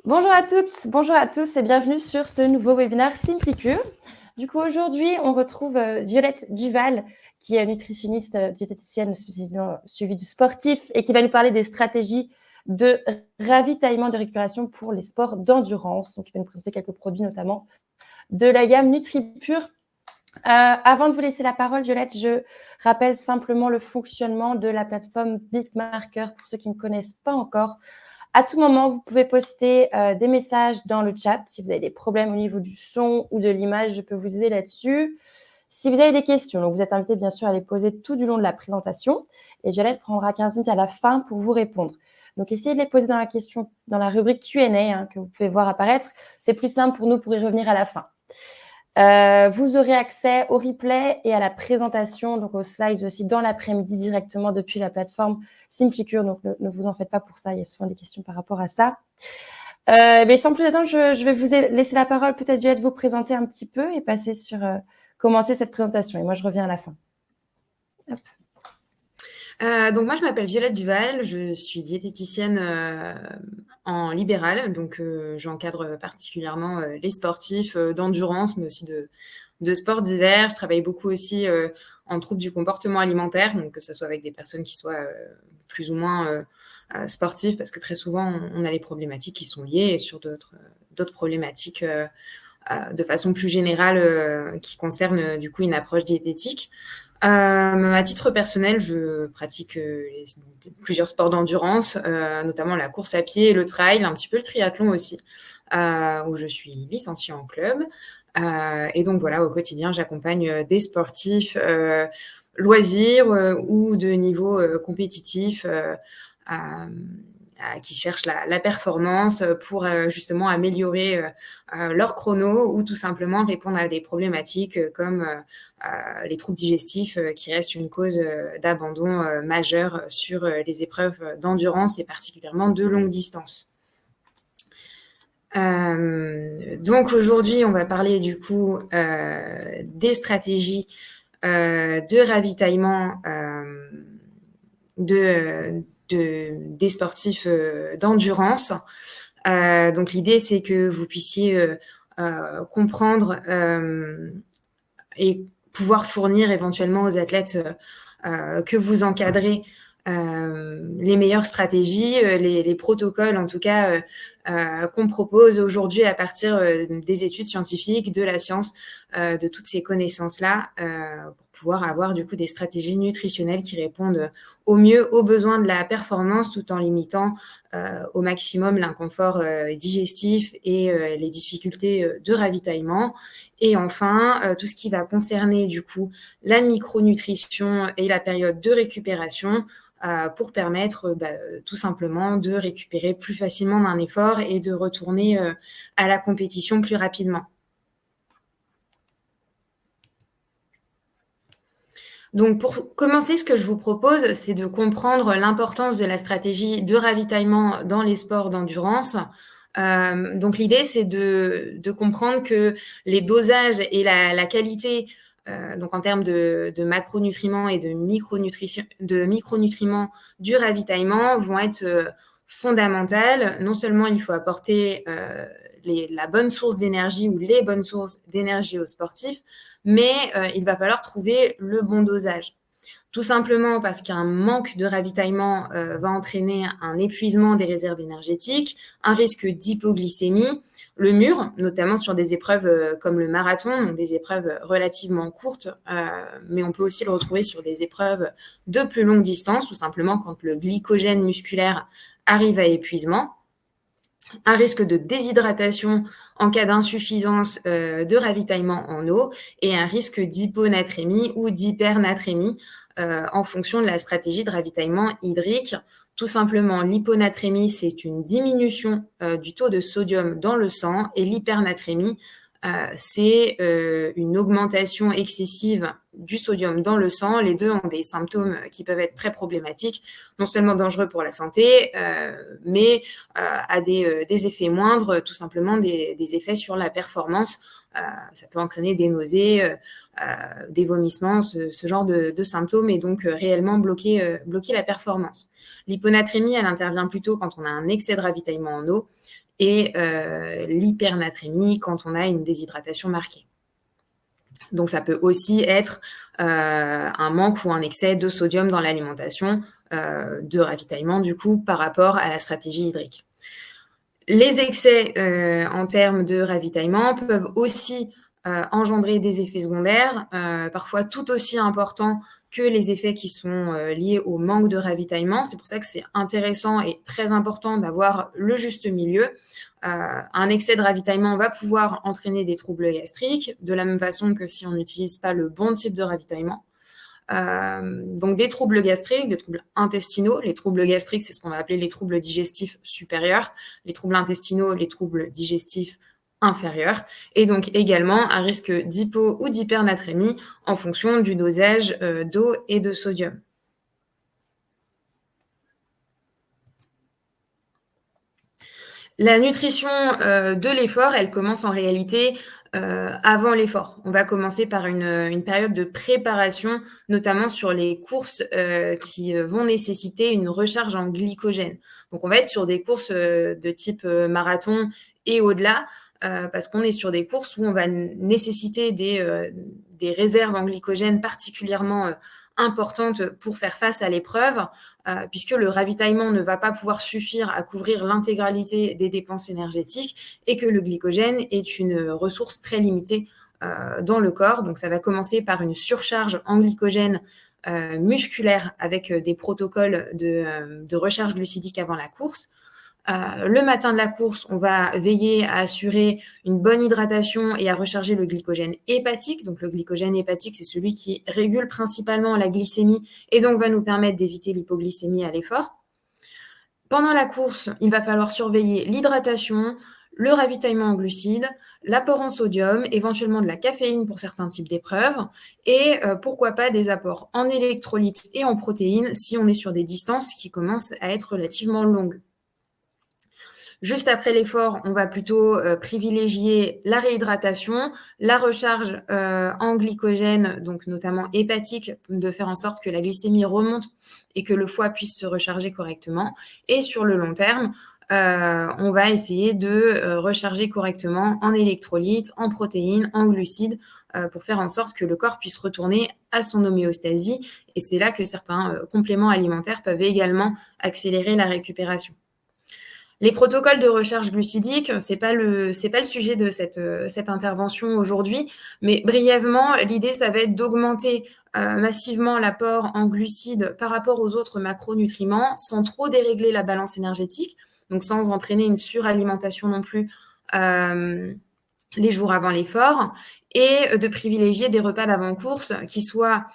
Bonjour à toutes, bonjour à tous et bienvenue sur ce nouveau webinaire Simplicure. Du coup, aujourd'hui, on retrouve Violette Duval, qui est nutritionniste, diététicienne spécialisée dans le suivi du sportif et qui va nous parler des stratégies de ravitaillement de récupération pour les sports d'endurance. Donc, il va nous présenter quelques produits, notamment de la gamme NutriPure. Avant de vous laisser la parole, Violette, je rappelle simplement le fonctionnement de la plateforme Bitmarker pour ceux qui ne connaissent pas encore. À tout moment, vous pouvez poster des messages dans le chat. Si vous avez des problèmes au niveau du son ou de l'image, je peux vous aider là-dessus. Si vous avez des questions, donc vous êtes invité bien sûr à les poser tout du long de la présentation et Violette prendra 15 minutes à la fin pour vous répondre. Donc, essayez de les poser dans la rubrique Q&A que vous pouvez voir apparaître. C'est plus simple pour nous pour y revenir à la fin. Vous aurez accès au replay et à la présentation, donc aux slides aussi dans l'après-midi directement depuis la plateforme Simplicure. Donc, ne vous en faites pas pour ça. Il y a souvent des questions par rapport à ça. Mais sans plus attendre, je vais vous laisser la parole. Peut-être, Juliette, vous présenter un petit peu et passer sur commencer cette présentation. Et moi, je reviens à la fin. Hop. Donc moi, je m'appelle Violette Duval, je suis diététicienne en libéral, donc j'encadre particulièrement les sportifs d'endurance, mais aussi de sports d'hiver. Je travaille beaucoup aussi en troubles du comportement alimentaire, donc que ce soit avec des personnes qui soient plus ou moins sportives, parce que très souvent, on a les problématiques qui sont liées, et sur d'autres problématiques de façon plus générale qui concernent du coup une approche diététique. À titre personnel, je pratique plusieurs sports d'endurance, notamment la course à pied et le trail, un petit peu le triathlon aussi, où je suis licenciée en club. Et donc voilà, au quotidien, j'accompagne des sportifs loisirs ou de niveau compétitif qui cherchent la performance pour justement améliorer leur chrono ou tout simplement répondre à des problématiques comme les troubles digestifs qui restent une cause d'abandon majeure sur les épreuves d'endurance et particulièrement de longue distance. Donc aujourd'hui, on va parler du coup des stratégies de ravitaillement des sportifs d'endurance. Donc l'idée, c'est que vous puissiez comprendre et pouvoir fournir éventuellement aux athlètes que vous encadrez les meilleures stratégies, les protocoles en tout cas qu'on propose aujourd'hui à partir des études scientifiques, de la science, de toutes ces connaissances-là, pour pouvoir avoir du coup des stratégies nutritionnelles qui répondent au mieux aux besoins de la performance tout en limitant au maximum l'inconfort digestif et les difficultés de ravitaillement. Et enfin, tout ce qui va concerner du coup la micronutrition et la période de récupération pour permettre tout simplement de récupérer plus facilement d'un effort et de retourner à la compétition plus rapidement. Donc pour commencer, ce que je vous propose, c'est de comprendre l'importance de la stratégie de ravitaillement dans les sports d'endurance. Donc l'idée, c'est de comprendre que les dosages et la qualité donc en termes de macronutriments et de micronutriments du ravitaillement vont être fondamentales. Non seulement il faut apporter la bonne source d'énergie ou les bonnes sources d'énergie aux sportifs, mais il va falloir trouver le bon dosage. Tout simplement parce qu'un manque de ravitaillement va entraîner un épuisement des réserves énergétiques, un risque d'hypoglycémie, le mur, notamment sur des épreuves comme le marathon, donc des épreuves relativement courtes, mais on peut aussi le retrouver sur des épreuves de plus longue distance, tout simplement quand le glycogène musculaire arrive à épuisement. Un risque de déshydratation en cas d'insuffisance de ravitaillement en eau et un risque d'hyponatrémie ou d'hypernatrémie en fonction de la stratégie de ravitaillement hydrique. Tout simplement, l'hyponatrémie, c'est une diminution du taux de sodium dans le sang et l'hypernatrémie, c'est une augmentation excessive du sodium dans le sang, les deux ont des symptômes qui peuvent être très problématiques, non seulement dangereux pour la santé, mais à des effets moindres, tout simplement des effets sur la performance. Ça peut entraîner des nausées, des vomissements, ce genre de symptômes, et donc réellement bloquer la performance. L'hyponatrémie, elle intervient plutôt quand on a un excès de ravitaillement en eau, et l'hypernatrémie quand on a une déshydratation marquée. Donc, ça peut aussi être un manque ou un excès de sodium dans l'alimentation, de ravitaillement, du coup, par rapport à la stratégie hydrique. Les excès en termes de ravitaillement peuvent aussi engendrer des effets secondaires, parfois tout aussi importants que les effets qui sont liés au manque de ravitaillement. C'est pour ça que c'est intéressant et très important d'avoir le juste milieu. Un excès de ravitaillement va pouvoir entraîner des troubles gastriques, de la même façon que si on n'utilise pas le bon type de ravitaillement. Donc des troubles gastriques, des troubles intestinaux. Les troubles gastriques, c'est ce qu'on va appeler les troubles digestifs supérieurs. Les troubles intestinaux, les troubles digestifs inférieurs. Et donc également un risque d'hypo ou d'hypernatrémie en fonction du dosage d'eau et de sodium. La nutrition de l'effort, elle commence en réalité avant l'effort. On va commencer par une période de préparation, notamment sur les courses qui vont nécessiter une recharge en glycogène. Donc, on va être sur des courses de type marathon et au-delà, parce qu'on est sur des courses où on va nécessiter des réserves en glycogène particulièrement importante pour faire face à l'épreuve, puisque le ravitaillement ne va pas pouvoir suffire à couvrir l'intégralité des dépenses énergétiques et que le glycogène est une ressource très limitée dans le corps. Donc, ça va commencer par une surcharge en glycogène musculaire avec des protocoles de recharge glucidique avant la course. Le matin de la course, on va veiller à assurer une bonne hydratation et à recharger le glycogène hépatique. Donc, le glycogène hépatique, c'est celui qui régule principalement la glycémie et donc va nous permettre d'éviter l'hypoglycémie à l'effort. Pendant la course, il va falloir surveiller l'hydratation, le ravitaillement en glucides, l'apport en sodium, éventuellement de la caféine pour certains types d'épreuves et pourquoi pas des apports en électrolytes et en protéines si on est sur des distances qui commencent à être relativement longues. Juste après l'effort, on va plutôt privilégier la réhydratation, la recharge en glycogène, donc notamment hépatique, de faire en sorte que la glycémie remonte et que le foie puisse se recharger correctement. Et sur le long terme, on va essayer de recharger correctement en électrolytes, en protéines, en glucides, pour faire en sorte que le corps puisse retourner à son homéostasie. Et c'est là que certains compléments alimentaires peuvent également accélérer la récupération. Les protocoles de recharge glucidique, c'est pas le sujet de cette intervention aujourd'hui, mais brièvement, l'idée, ça va être d'augmenter massivement l'apport en glucides par rapport aux autres macronutriments, sans trop dérégler la balance énergétique, donc sans entraîner une suralimentation non plus les jours avant l'effort, et de privilégier des repas d'avant-course qui soient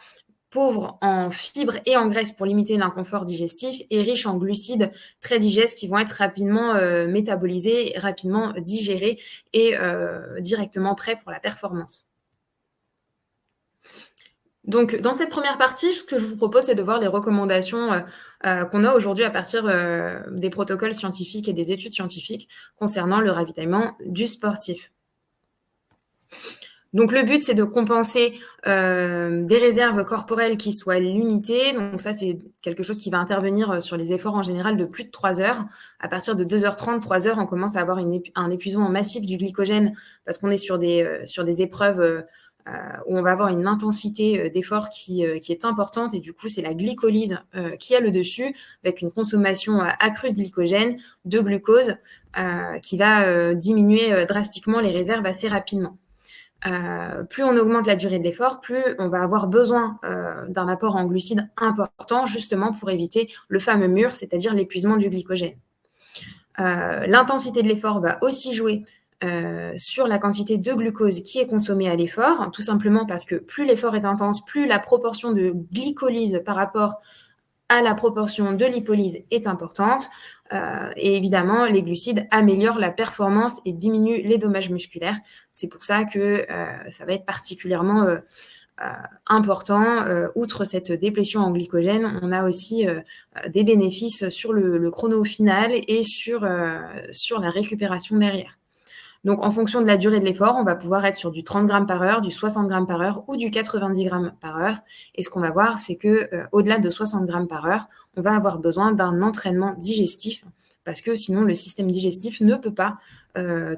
pauvres en fibres et en graisses pour limiter l'inconfort digestif et riches en glucides très digestes qui vont être rapidement métabolisés, rapidement digérés et directement prêts pour la performance. Donc, dans cette première partie, ce que je vous propose, c'est de voir les recommandations qu'on a aujourd'hui à partir des protocoles scientifiques et des études scientifiques concernant le ravitaillement du sportif. Donc, le but, c'est de compenser des réserves corporelles qui soient limitées. Donc, ça, c'est quelque chose qui va intervenir sur les efforts en général de plus de 3 heures. À partir de 2h30, 3 heures, on commence à avoir un épuisement massif du glycogène parce qu'on est sur des épreuves où on va avoir une intensité d'effort qui est importante. Et du coup, c'est la glycolyse qui a le dessus avec une consommation accrue de glycogène, de glucose, qui va diminuer drastiquement les réserves assez rapidement. Plus on augmente la durée de l'effort, plus on va avoir besoin d'un apport en glucides important, justement pour éviter le fameux mur, c'est-à-dire l'épuisement du glycogène. L'intensité de l'effort va aussi jouer sur la quantité de glucose qui est consommée à l'effort, tout simplement parce que plus l'effort est intense, plus la proportion de glycolyse par rapport à la proportion de lipolyse est importante. Et évidemment, les glucides améliorent la performance et diminuent les dommages musculaires. C'est pour ça que ça va être particulièrement important. Outre cette déplétion en glycogène, on a aussi des bénéfices sur le chrono final et sur la récupération derrière. Donc, en fonction de la durée de l'effort, on va pouvoir être sur du 30 grammes par heure, du 60 grammes par heure ou du 90 grammes par heure. Et ce qu'on va voir, c'est que au-delà de 60 grammes par heure, on va avoir besoin d'un entraînement digestif parce que sinon, le système digestif ne peut pas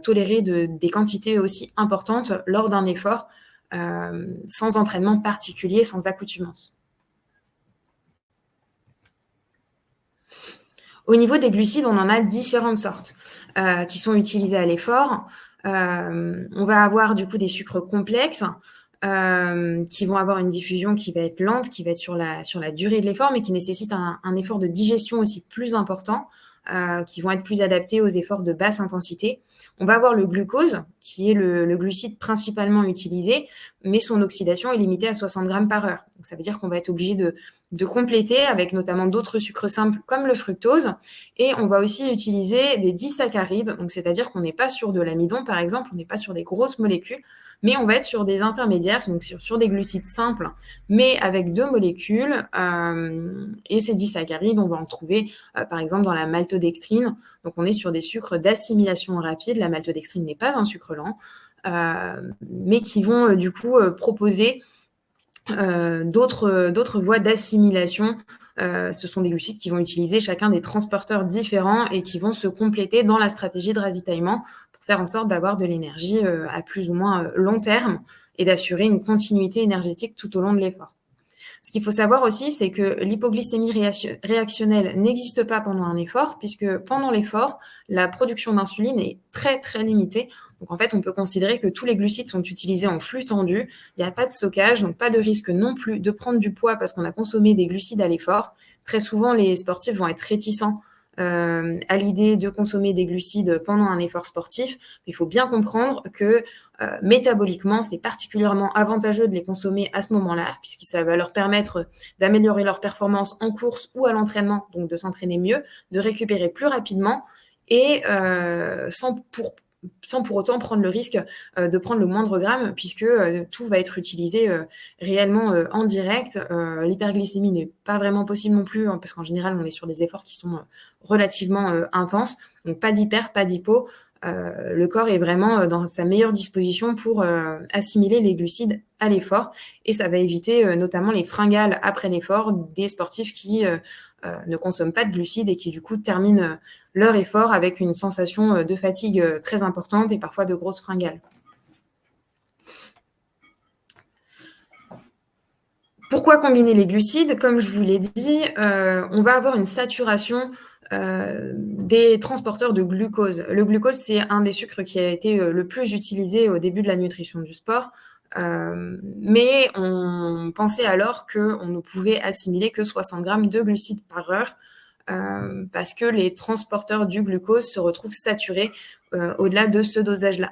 tolérer des quantités aussi importantes lors d'un effort sans entraînement particulier, sans accoutumance. Au niveau des glucides, on en a différentes sortes qui sont utilisés à l'effort. On va avoir du coup des sucres complexes qui vont avoir une diffusion qui va être lente, qui va être sur la durée de l'effort, mais qui nécessite un effort de digestion aussi plus important, qui vont être plus adaptés aux efforts de basse intensité. On va avoir le glucose, qui est le glucide principalement utilisé, mais son oxydation est limitée à 60 grammes par heure. Donc, ça veut dire qu'on va être obligé de compléter avec notamment d'autres sucres simples comme le fructose. Et on va aussi utiliser des disaccharides, donc c'est-à-dire qu'on n'est pas sur de l'amidon, par exemple, on n'est pas sur des grosses molécules, mais on va être sur des intermédiaires, donc sur des glucides simples, mais avec 2 molécules. Et ces disaccharides, on va en trouver, par exemple, dans la maltodextrine. Donc, on est sur des sucres d'assimilation rapide. La maltodextrine n'est pas un sucre lent, mais qui vont du coup proposer d'autres voies d'assimilation. Ce sont des glucides qui vont utiliser chacun des transporteurs différents et qui vont se compléter dans la stratégie de ravitaillement pour faire en sorte d'avoir de l'énergie à plus ou moins long terme et d'assurer une continuité énergétique tout au long de l'effort. Ce qu'il faut savoir aussi, c'est que l'hypoglycémie réactionnelle n'existe pas pendant un effort, puisque pendant l'effort, la production d'insuline est très, très limitée. Donc, en fait, on peut considérer que tous les glucides sont utilisés en flux tendu. Il n'y a pas de stockage, donc pas de risque non plus de prendre du poids parce qu'on a consommé des glucides à l'effort. Très souvent, les sportifs vont être réticents à l'idée de consommer des glucides pendant un effort sportif. Il faut bien comprendre que métaboliquement, c'est particulièrement avantageux de les consommer à ce moment-là, puisque ça va leur permettre d'améliorer leur performance en course ou à l'entraînement, donc de s'entraîner mieux, de récupérer plus rapidement et sans pour autant prendre le risque de prendre le moindre gramme, puisque tout va être utilisé réellement en direct. L'hyperglycémie n'est pas vraiment possible non plus, parce qu'en général, on est sur des efforts qui sont relativement intenses. Donc, pas d'hyper, pas d'hypo. Le corps est vraiment dans sa meilleure disposition pour assimiler les glucides à l'effort. Et ça va éviter notamment les fringales après l'effort des sportifs qui ne consomment pas de glucides et qui, du coup, terminent leur effort avec une sensation de fatigue très importante et parfois de grosses fringales. Pourquoi combiner les glucides? Comme je vous l'ai dit, on va avoir une saturation des transporteurs de glucose. Le glucose, c'est un des sucres qui a été le plus utilisé au début de la nutrition du sport. Mais on pensait alors qu'on ne pouvait assimiler que 60 grammes de glucides par heure parce que les transporteurs du glucose se retrouvent saturés au-delà de ce dosage-là.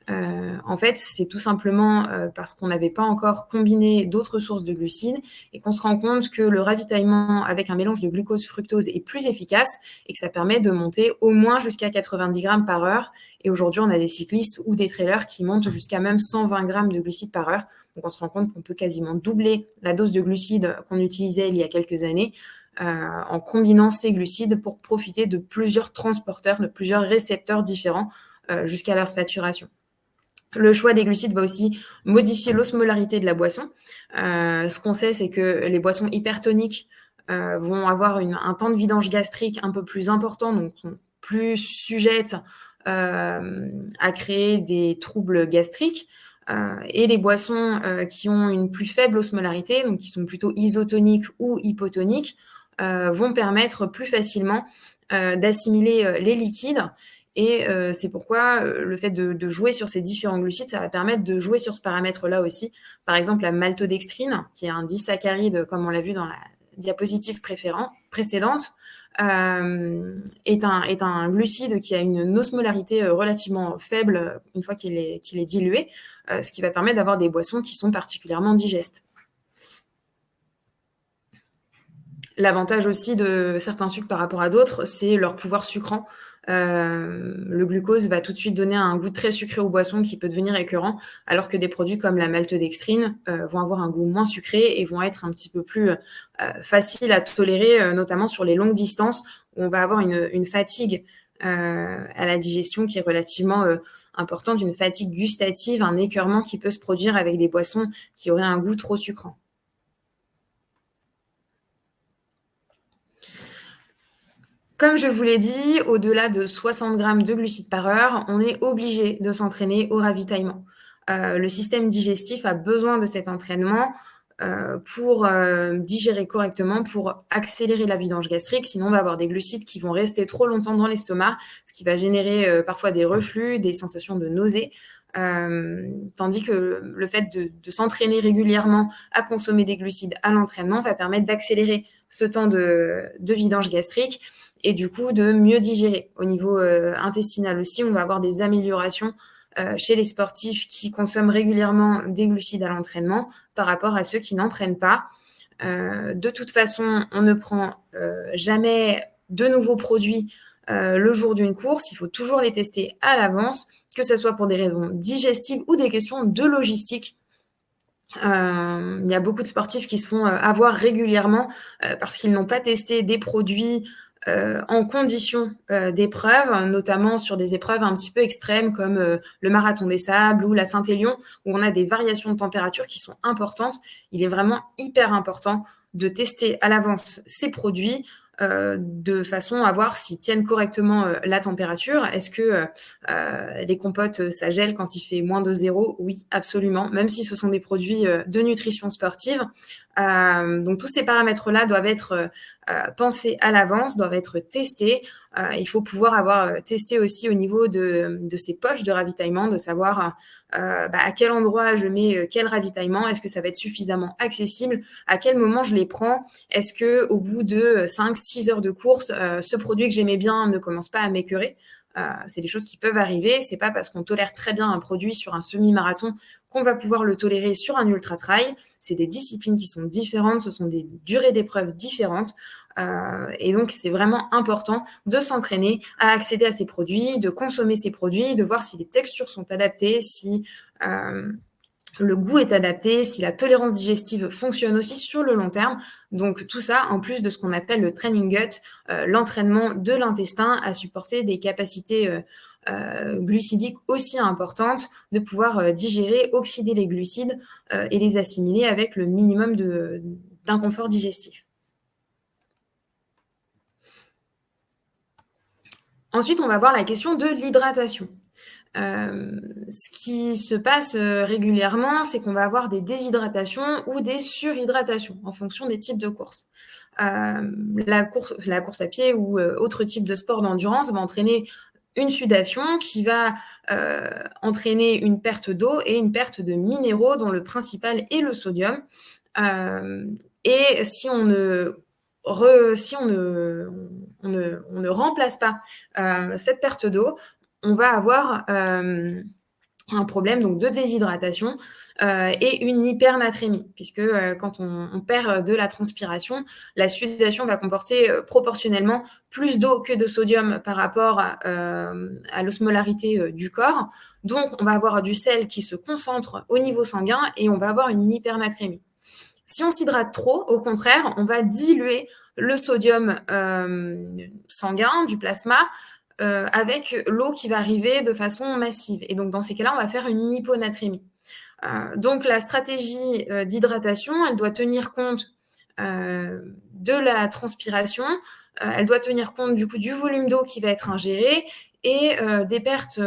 En fait, c'est tout simplement parce qu'on n'avait pas encore combiné d'autres sources de glucides et qu'on se rend compte que le ravitaillement avec un mélange de glucose-fructose est plus efficace et que ça permet de monter au moins jusqu'à 90 grammes par heure. Et aujourd'hui, on a des cyclistes ou des trailers qui montent jusqu'à même 120 grammes de glucides par heure. Donc, on se rend compte qu'on peut quasiment doubler la dose de glucides qu'on utilisait il y a quelques années en combinant ces glucides pour profiter de plusieurs transporteurs, de plusieurs récepteurs différents jusqu'à leur saturation. Le choix des glucides va aussi modifier l'osmolarité de la boisson. Ce qu'on sait, c'est que les boissons hypertoniques vont avoir un temps de vidange gastrique un peu plus important, donc sont plus sujettes à créer des troubles gastriques. Et les boissons qui ont une plus faible osmolarité, donc qui sont plutôt isotoniques ou hypotoniques, vont permettre plus facilement d'assimiler les liquides. Et c'est pourquoi le fait de jouer sur ces différents glucides, ça va permettre de jouer sur ce paramètre-là aussi. Par exemple, la maltodextrine, qui est un disaccharide, comme on l'a vu dans la diapositive précédente, est un glucide qui a une osmolarité relativement faible une fois qu'il est dilué, ce qui va permettre d'avoir des boissons qui sont particulièrement digestes. L'avantage aussi de certains sucres par rapport à d'autres, c'est leur pouvoir sucrant. Le glucose va tout de suite donner un goût très sucré aux boissons qui peut devenir écœurant, alors que des produits comme la maltodextrine vont avoir un goût moins sucré et vont être un petit peu plus faciles à tolérer, notamment sur les longues distances, où on va avoir une fatigue à la digestion qui est relativement importante, une fatigue gustative, un écœurement qui peut se produire avec des boissons qui auraient un goût trop sucrant. Comme je vous l'ai dit, au-delà de 60 grammes de glucides par heure, on est obligé de s'entraîner au ravitaillement. Le système digestif a besoin de cet entraînement pour digérer correctement, pour accélérer la vidange gastrique. Sinon, on va avoir des glucides qui vont rester trop longtemps dans l'estomac, ce qui va générer parfois des reflux, des sensations de nausée. Tandis que le fait de s'entraîner régulièrement à consommer des glucides à l'entraînement va permettre d'accélérer ce temps de vidange gastrique et du coup de mieux digérer. Au niveau intestinal aussi, on va avoir des améliorations chez les sportifs qui consomment régulièrement des glucides à l'entraînement par rapport à ceux qui n'en prennent pas. De toute façon, on ne prend jamais de nouveaux produits le jour d'une course. Il faut toujours les tester à l'avance, que ce soit pour des raisons digestives ou des questions de logistique. Il y a beaucoup de sportifs qui se font avoir régulièrement parce qu'ils n'ont pas testé des produits en conditions d'épreuve, notamment sur des épreuves un petit peu extrêmes comme le marathon des sables ou la Saint-Élion, où on a des variations de température qui sont importantes. Il est vraiment hyper important de tester à l'avance ces produits de façon à voir s'ils tiennent correctement la température. Est-ce que les compotes, ça gèle quand il fait moins de 0? Oui, absolument, même si ce sont des produits de nutrition sportive. Donc tous ces paramètres-là doivent être pensés à l'avance, doivent être testés. Il faut pouvoir avoir testé aussi au niveau de ces poches de ravitaillement, de savoir à quel endroit je mets quel ravitaillement, est-ce que ça va être suffisamment accessible, à quel moment je les prends, est-ce que au bout de 5-6 heures de course, ce produit que j'aimais bien ne commence pas à m'écœurer. C'est des choses qui peuvent arriver. C'est pas parce qu'on tolère très bien un produit sur un semi-marathon qu'on va pouvoir le tolérer sur un ultra-trail. C'est des disciplines qui sont différentes, ce sont des durées d'épreuve différentes. Et donc, c'est vraiment important de s'entraîner à accéder à ces produits, de consommer ces produits, de voir si les textures sont adaptées, si le goût est adapté, si la tolérance digestive fonctionne aussi sur le long terme. Donc tout ça, en plus de ce qu'on appelle le training gut, l'entraînement de l'intestin à supporter des capacités glucidiques aussi importantes, de pouvoir digérer, oxyder les glucides et les assimiler avec le minimum d'inconfort digestif. Ensuite, on va voir la question de l'hydratation. Ce qui se passe régulièrement, c'est qu'on va avoir des déshydratations ou des surhydratations en fonction des types de courses. La course à pied ou autre type de sport d'endurance va entraîner une sudation qui va entraîner une perte d'eau et une perte de minéraux dont le principal est le sodium. Et si on ne remplace pas cette perte d'eau, on va avoir un problème donc de déshydratation et une hypernatrémie, puisque quand on perd de la transpiration, la sudation va comporter proportionnellement plus d'eau que de sodium par rapport à l'osmolarité du corps. Donc, on va avoir du sel qui se concentre au niveau sanguin et on va avoir une hypernatrémie. Si on s'hydrate trop, au contraire, on va diluer le sodium sanguin, du plasma, avec l'eau qui va arriver de façon massive. Et donc, dans ces cas-là, on va faire une hyponatrémie. Donc, la stratégie d'hydratation, elle doit tenir compte de la transpiration, elle doit tenir compte du coup du volume d'eau qui va être ingéré et des pertes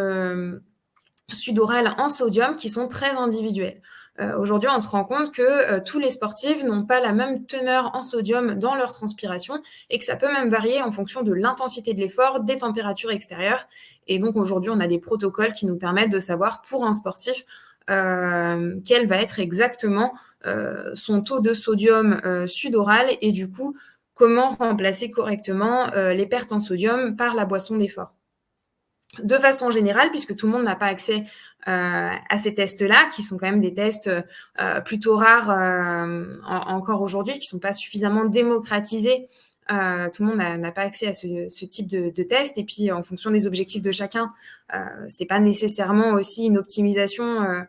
sudorales en sodium qui sont très individuelles. Aujourd'hui, on se rend compte que tous les sportifs n'ont pas la même teneur en sodium dans leur transpiration et que ça peut même varier en fonction de l'intensité de l'effort, des températures extérieures. Et donc, aujourd'hui, on a des protocoles qui nous permettent de savoir pour un sportif quel va être exactement son taux de sodium sudoral et du coup, comment remplacer correctement les pertes en sodium par la boisson d'effort. De façon générale, puisque tout le monde n'a pas accès à ces tests-là, qui sont quand même des tests plutôt rares encore aujourd'hui, qui ne sont pas suffisamment démocratisés. Tout le monde n'a pas accès à ce type de test. Et puis, en fonction des objectifs de chacun, ce n'est pas nécessairement aussi une optimisation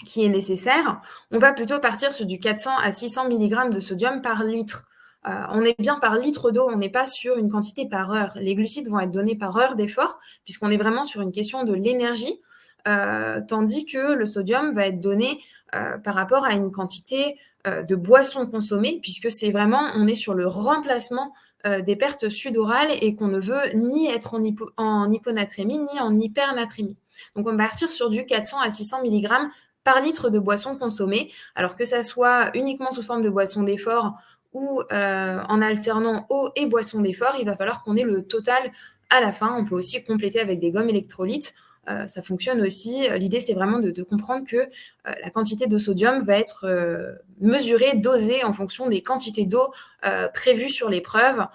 qui est nécessaire. On va plutôt partir sur du 400 à 600 mg de sodium par litre. On est bien par litre d'eau, on n'est pas sur une quantité par heure. Les glucides vont être donnés par heure d'effort, puisqu'on est vraiment sur une question de l'énergie, tandis que le sodium va être donné par rapport à une quantité de boissons consommées, puisque c'est vraiment, on est sur le remplacement des pertes sudorales et qu'on ne veut ni être en hyponatrémie ni en hypernatrémie. Donc, on va partir sur du 400 à 600 mg par litre de boissons consommées, alors que ça soit uniquement sous forme de boissons d'effort ou en alternant eau et boissons d'effort, il va falloir qu'on ait le total à la fin. On peut aussi compléter avec des gommes électrolytes. Ça fonctionne aussi. L'idée, c'est vraiment de comprendre que la quantité de sodium va être mesurée, dosée en fonction des quantités d'eau prévues sur l'épreuve.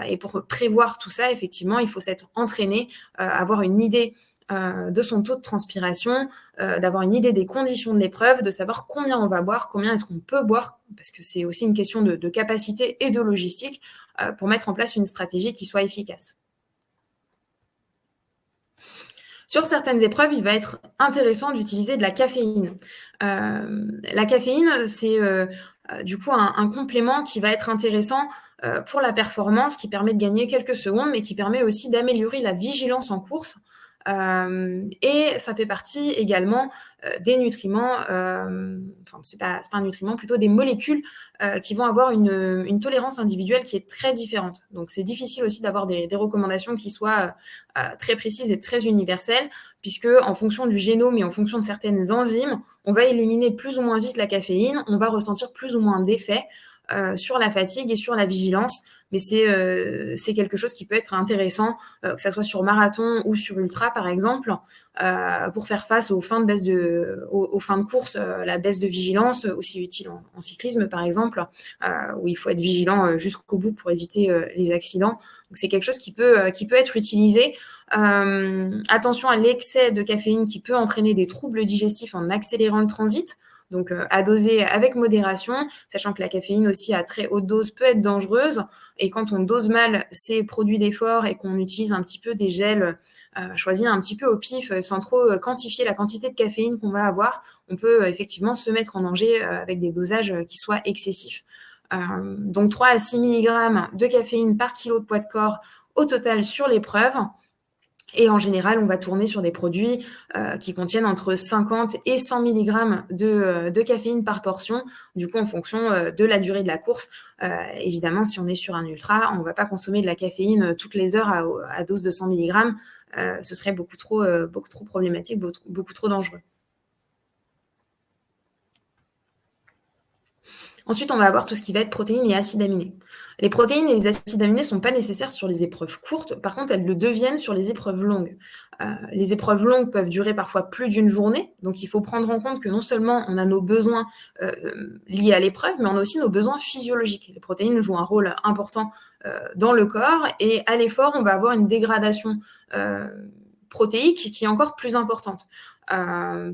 Et pour prévoir tout ça, effectivement, il faut s'être entraîné, avoir une idée de son taux de transpiration, d'avoir une idée des conditions de l'épreuve, de savoir combien on va boire, combien est-ce qu'on peut boire, parce que c'est aussi une question de capacité et de logistique pour mettre en place une stratégie qui soit efficace. Sur certaines épreuves, il va être intéressant d'utiliser de la caféine. La caféine, c'est du coup un complément qui va être intéressant pour la performance, qui permet de gagner quelques secondes, mais qui permet aussi d'améliorer la vigilance en course. Et ça fait partie également des nutriments, enfin c'est pas un nutriment, plutôt des molécules qui vont avoir une tolérance individuelle qui est très différente. Donc c'est difficile aussi d'avoir des recommandations qui soient très précises et très universelles, puisque en fonction du génome et en fonction de certaines enzymes, on va éliminer plus ou moins vite la caféine, on va ressentir plus ou moins d'effets sur la fatigue et sur la vigilance, mais c'est quelque chose qui peut être intéressant, que ça soit sur marathon ou sur ultra par exemple, pour faire face aux fins de course, la baisse de vigilance, aussi utile en cyclisme par exemple, où il faut être vigilant jusqu'au bout pour éviter les accidents. Donc c'est quelque chose qui peut être utilisé. Attention à l'excès de caféine qui peut entraîner des troubles digestifs en accélérant le transit. Donc, à doser avec modération, sachant que la caféine aussi à très haute dose peut être dangereuse. Et quand on dose mal ces produits d'effort et qu'on utilise un petit peu des gels choisis un petit peu au pif, sans trop quantifier la quantité de caféine qu'on va avoir, on peut effectivement se mettre en danger avec des dosages qui soient excessifs. Donc, 3 à 6 mg de caféine par kilo de poids de corps au total sur l'épreuve. Et en général, on va tourner sur des produits qui contiennent entre 50 et 100 mg de caféine par portion, du coup en fonction de la durée de la course. Évidemment, si on est sur un ultra, on ne va pas consommer de la caféine toutes les heures à dose de 100 mg. Ce serait beaucoup trop problématique, beaucoup trop dangereux. Ensuite, on va avoir tout ce qui va être protéines et acides aminés. Les protéines et les acides aminés ne sont pas nécessaires sur les épreuves courtes. Par contre, elles le deviennent sur les épreuves longues. Les épreuves longues peuvent durer parfois plus d'une journée. Donc, il faut prendre en compte que non seulement on a nos besoins liés à l'épreuve, mais on a aussi nos besoins physiologiques. Les protéines jouent un rôle important dans le corps. Et à l'effort, on va avoir une dégradation protéique qui est encore plus importante.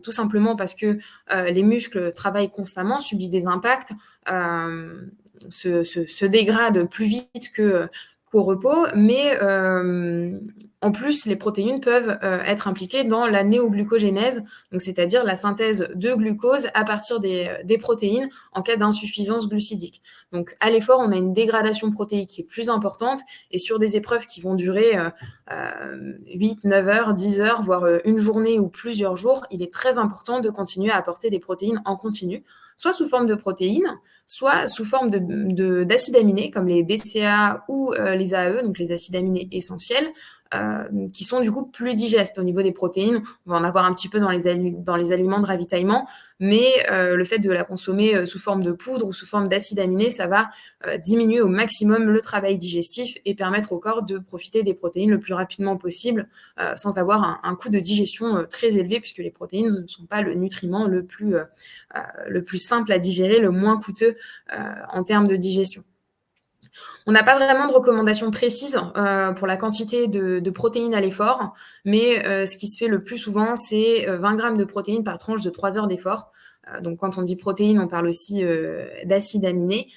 Tout simplement parce que les muscles travaillent constamment, subissent des impacts, se dégradent plus vite qu'au repos, mais en plus, les protéines peuvent être impliquées dans la néoglucogénèse, donc c'est-à-dire la synthèse de glucose à partir des protéines en cas d'insuffisance glucidique. Donc, à l'effort, on a une dégradation protéique qui est plus importante, et sur des épreuves qui vont durer 8, 9 heures, 10 heures, voire une journée ou plusieurs jours, il est très important de continuer à apporter des protéines en continu, soit sous forme de protéines, soit sous forme d'acides aminés, comme les BCA ou les AAE, donc les acides aminés essentiels, qui sont du coup plus digestes au niveau des protéines. On va en avoir un petit peu dans les aliments de ravitaillement, mais le fait de la consommer sous forme de poudre ou sous forme d'acides aminés, ça va diminuer au maximum le travail digestif et permettre au corps de profiter des protéines le plus rapidement possible, sans avoir un coût de digestion très élevé, puisque les protéines ne sont pas le nutriment le plus simple à digérer, le moins coûteux en termes de digestion. On n'a pas vraiment de recommandations précises pour la quantité de protéines à l'effort, mais ce qui se fait le plus souvent, c'est 20 grammes de protéines par tranche de 3 heures d'effort. Donc, quand on dit protéines, on parle aussi d'acides aminés.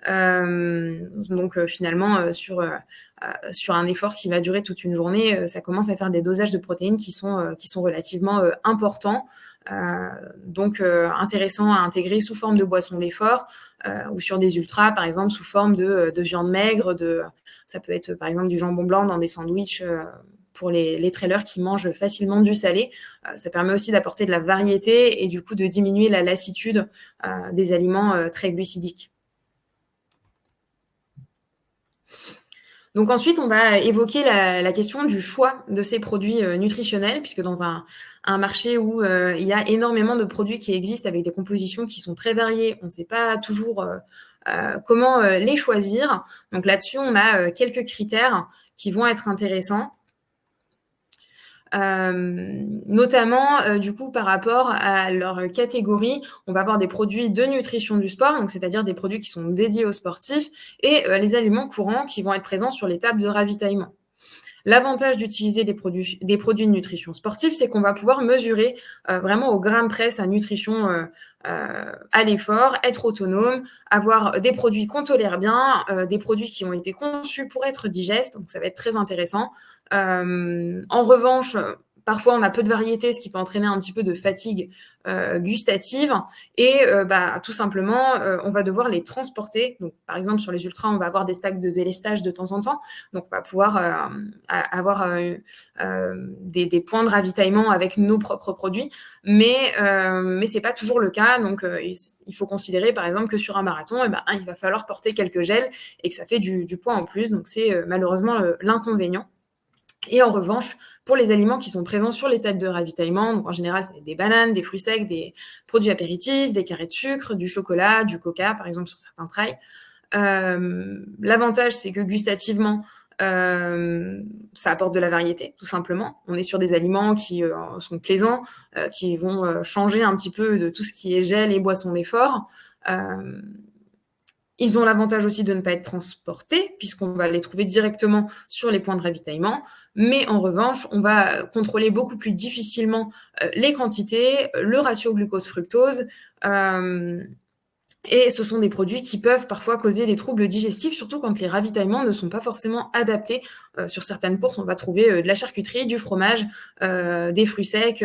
Donc, finalement, sur un effort qui va durer toute une journée, ça commence à faire des dosages de protéines qui sont relativement importants. Donc, intéressant à intégrer sous forme de boisson d'effort ou sur des ultras, par exemple, sous forme de viande maigre. Ça peut être, par exemple, du jambon blanc dans des sandwichs pour les trailers qui mangent facilement du salé. Ça permet aussi d'apporter de la variété et du coup de diminuer la lassitude des aliments très glucidiques. Donc ensuite, on va évoquer la question du choix de ces produits nutritionnels, puisque dans un marché où il y a énormément de produits qui existent avec des compositions qui sont très variées, on ne sait pas toujours comment les choisir. Donc là-dessus, on a quelques critères qui vont être intéressants. Notamment du coup par rapport à leur catégorie, on va avoir des produits de nutrition du sport, donc c'est-à-dire des produits qui sont dédiés aux sportifs, et les aliments courants qui vont être présents sur les tables de ravitaillement. L'avantage d'utiliser des produits de nutrition sportive, c'est qu'on va pouvoir mesurer vraiment au gramme près sa nutrition à l'effort, être autonome, avoir des produits qu'on tolère bien, des produits qui ont été conçus pour être digestes, donc ça va être très intéressant. En revanche, parfois on a peu de variété, ce qui peut entraîner un petit peu de fatigue gustative, et tout simplement on va devoir les transporter. Donc par exemple sur les ultras, on va avoir des stacks de délestage de temps en temps, donc on va pouvoir avoir des points de ravitaillement avec nos propres produits, mais c'est pas toujours le cas. Donc il faut considérer par exemple que sur un marathon, il va falloir porter quelques gels et que ça fait du poids en plus, donc c'est malheureusement l'inconvénient. Et en revanche, pour les aliments qui sont présents sur les tables de ravitaillement, donc en général, ça va être des bananes, des fruits secs, des produits apéritifs, des carrés de sucre, du chocolat, du coca, par exemple, sur certains trails. L'avantage, c'est que gustativement, ça apporte de la variété, tout simplement. On est sur des aliments qui sont plaisants, qui vont changer un petit peu de tout ce qui est gel et boissons d'effort. Ils ont l'avantage aussi de ne pas être transportés, puisqu'on va les trouver directement sur les points de ravitaillement. Mais en revanche, on va contrôler beaucoup plus difficilement les quantités, le ratio glucose-fructose. Et ce sont des produits qui peuvent parfois causer des troubles digestifs, surtout quand les ravitaillements ne sont pas forcément adaptés. Sur certaines courses, on va trouver de la charcuterie, du fromage, des fruits secs,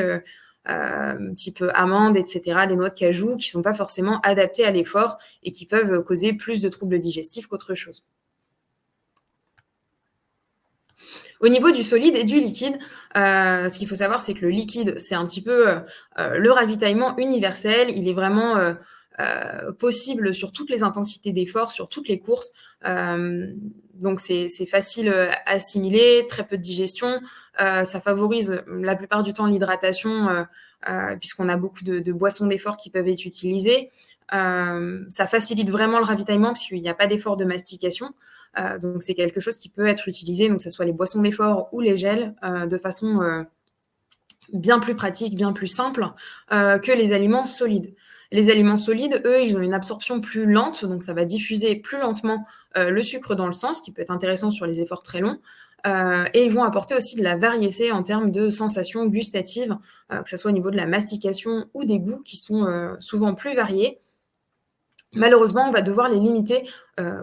type amandes, etc., des noix de cajou, qui ne sont pas forcément adaptés à l'effort et qui peuvent causer plus de troubles digestifs qu'autre chose. Au niveau du solide et du liquide, ce qu'il faut savoir, c'est que le liquide, c'est un petit peu le ravitaillement universel. Il est vraiment possible sur toutes les intensités d'effort, sur toutes les courses. Donc, c'est facile à assimiler, très peu de digestion. Ça favorise la plupart du temps l'hydratation, puisqu'on a beaucoup de boissons d'effort qui peuvent être utilisées. Ça facilite vraiment le ravitaillement puisqu'il n'y a pas d'effort de mastication. Donc, c'est quelque chose qui peut être utilisé, donc que ce soit les boissons d'effort ou les gels, de façon bien plus pratique, bien plus simple que les aliments solides. Les aliments solides, eux, ils ont une absorption plus lente, donc ça va diffuser plus lentement le sucre dans le sang, ce qui peut être intéressant sur les efforts très longs. Et ils vont apporter aussi de la variété en termes de sensations gustatives, que ce soit au niveau de la mastication ou des goûts qui sont souvent plus variés. Malheureusement, on va devoir les limiter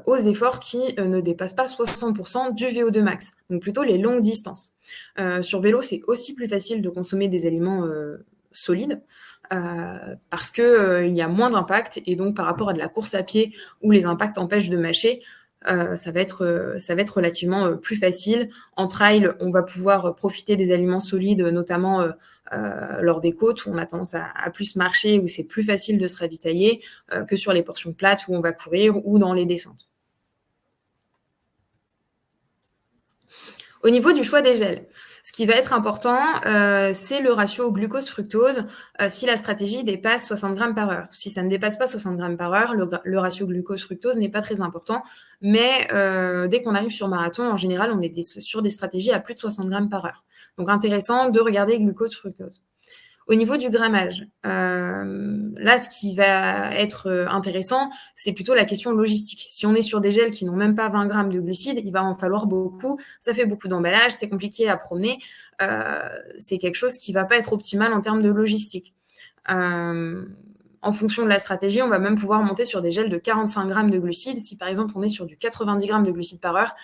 aux efforts qui ne dépassent pas 60% du VO2 max, donc plutôt les longues distances. Sur vélo, c'est aussi plus facile de consommer des aliments solides parce qu'il y a moins d'impact, et donc par rapport à de la course à pied où les impacts empêchent de mâcher, ça va être relativement plus facile. En trail, on va pouvoir profiter des aliments solides, notamment lors des côtes où on a tendance à plus marcher, où c'est plus facile de se ravitailler que sur les portions plates où on va courir ou dans les descentes. Au niveau du choix des gels, ce qui va être important, c'est le ratio glucose-fructose si la stratégie dépasse 60 grammes par heure. Si ça ne dépasse pas 60 grammes par heure, le ratio glucose-fructose n'est pas très important. Mais dès qu'on arrive sur marathon, en général, on est sur des stratégies à plus de 60 grammes par heure. Donc, intéressant de regarder glucose-fructose. Au niveau du grammage, là, ce qui va être intéressant, c'est plutôt la question logistique. Si on est sur des gels qui n'ont même pas 20 grammes de glucides, il va en falloir beaucoup. Ça fait beaucoup d'emballage, c'est compliqué à promener. C'est quelque chose qui ne va pas être optimal en termes de logistique. En fonction de la stratégie, on va même pouvoir monter sur des gels de 45 grammes de glucides. Si par exemple on est sur du 90 grammes de glucides par heure,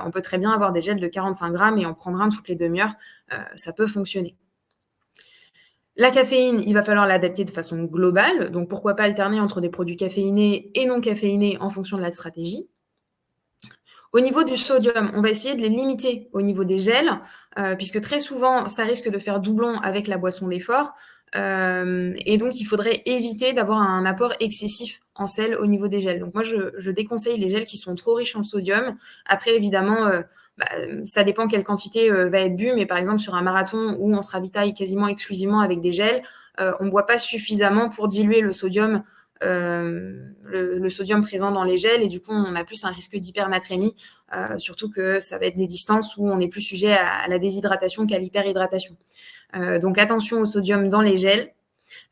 on peut très bien avoir des gels de 45 grammes et en prendre un toutes les demi-heures. Ça peut fonctionner. La caféine, il va falloir l'adapter de façon globale. Donc, pourquoi pas alterner entre des produits caféinés et non caféinés en fonction de la stratégie. Au niveau du sodium, on va essayer de les limiter au niveau des gels, puisque très souvent, ça risque de faire doublon avec la boisson d'effort. Et donc, il faudrait éviter d'avoir un apport excessif en sel au niveau des gels. Donc, moi, je déconseille les gels qui sont trop riches en sodium. Après, évidemment, ça dépend quelle quantité va être bu, mais par exemple, sur un marathon où on se ravitaille quasiment exclusivement avec des gels, on ne boit pas suffisamment pour diluer le sodium présent dans les gels, et du coup on a plus un risque d'hypernatrémie, surtout que ça va être des distances où on est plus sujet à la déshydratation qu'à l'hyperhydratation. Donc attention au sodium dans les gels.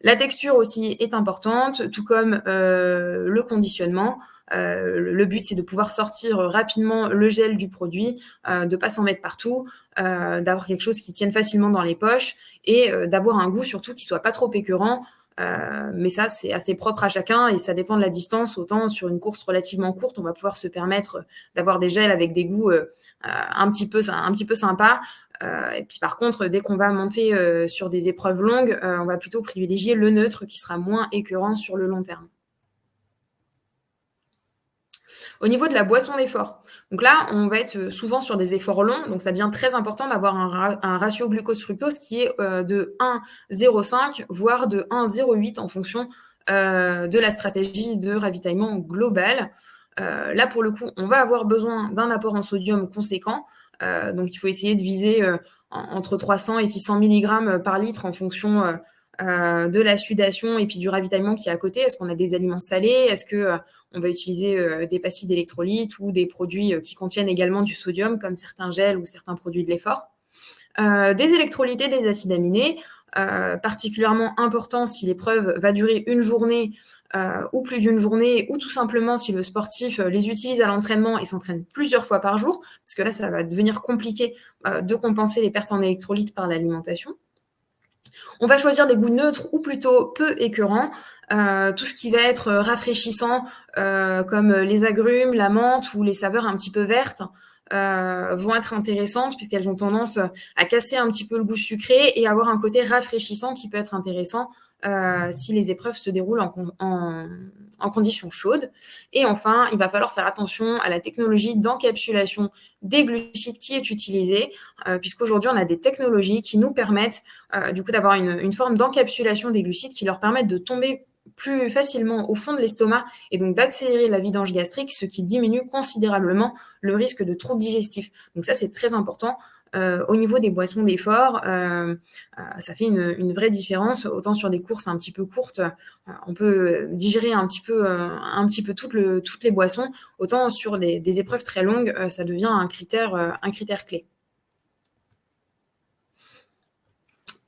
La texture aussi est importante, tout comme le conditionnement. Le but, c'est de pouvoir sortir rapidement le gel du produit, de ne pas s'en mettre partout, d'avoir quelque chose qui tienne facilement dans les poches et d'avoir un goût surtout qui ne soit pas trop écœurant. Mais ça, c'est assez propre à chacun et ça dépend de la distance. Autant sur une course relativement courte, on va pouvoir se permettre d'avoir des gels avec des goûts un petit peu sympas. Et puis par contre, dès qu'on va monter sur des épreuves longues, on va plutôt privilégier le neutre qui sera moins écœurant sur le long terme. Au niveau de la boisson d'effort, donc là, on va être souvent sur des efforts longs, donc ça devient très important d'avoir un ratio glucose-fructose qui est de 1,05 voire de 1,08 en fonction de la stratégie de ravitaillement global. Là, pour le coup, on va avoir besoin d'un apport en sodium conséquent. Donc, il faut essayer de viser entre 300 et 600 mg par litre en fonction de la sudation et puis du ravitaillement qui est à côté. Est-ce qu'on a des aliments salés? Est-ce qu'on va utiliser des pastilles d'électrolytes ou des produits qui contiennent également du sodium, comme certains gels ou certains produits de l'effort? Des électrolytes et des acides aminés, particulièrement important si l'épreuve va durer une journée ou plus d'une journée, ou tout simplement si le sportif les utilise à l'entraînement et s'entraîne plusieurs fois par jour, parce que là, ça va devenir compliqué de compenser les pertes en électrolytes par l'alimentation. On va choisir des goûts neutres ou plutôt peu écœurants, tout ce qui va être rafraîchissant, comme les agrumes, la menthe ou les saveurs un petit peu vertes, vont être intéressantes puisqu'elles ont tendance à casser un petit peu le goût sucré et avoir un côté rafraîchissant qui peut être intéressant si les épreuves se déroulent en conditions chaudes. Et enfin, il va falloir faire attention à la technologie d'encapsulation des glucides qui est utilisée, puisqu'aujourd'hui, on a des technologies qui nous permettent du coup d'avoir une forme d'encapsulation des glucides qui leur permettent de tomber plus facilement au fond de l'estomac et donc d'accélérer la vidange gastrique, ce qui diminue considérablement le risque de troubles digestifs. Donc ça, c'est très important. Au niveau des boissons d'effort, ça fait une vraie différence. Autant sur des courses un petit peu courtes, on peut digérer un petit peu toutes les boissons. Autant sur des épreuves très longues, ça devient un critère clé.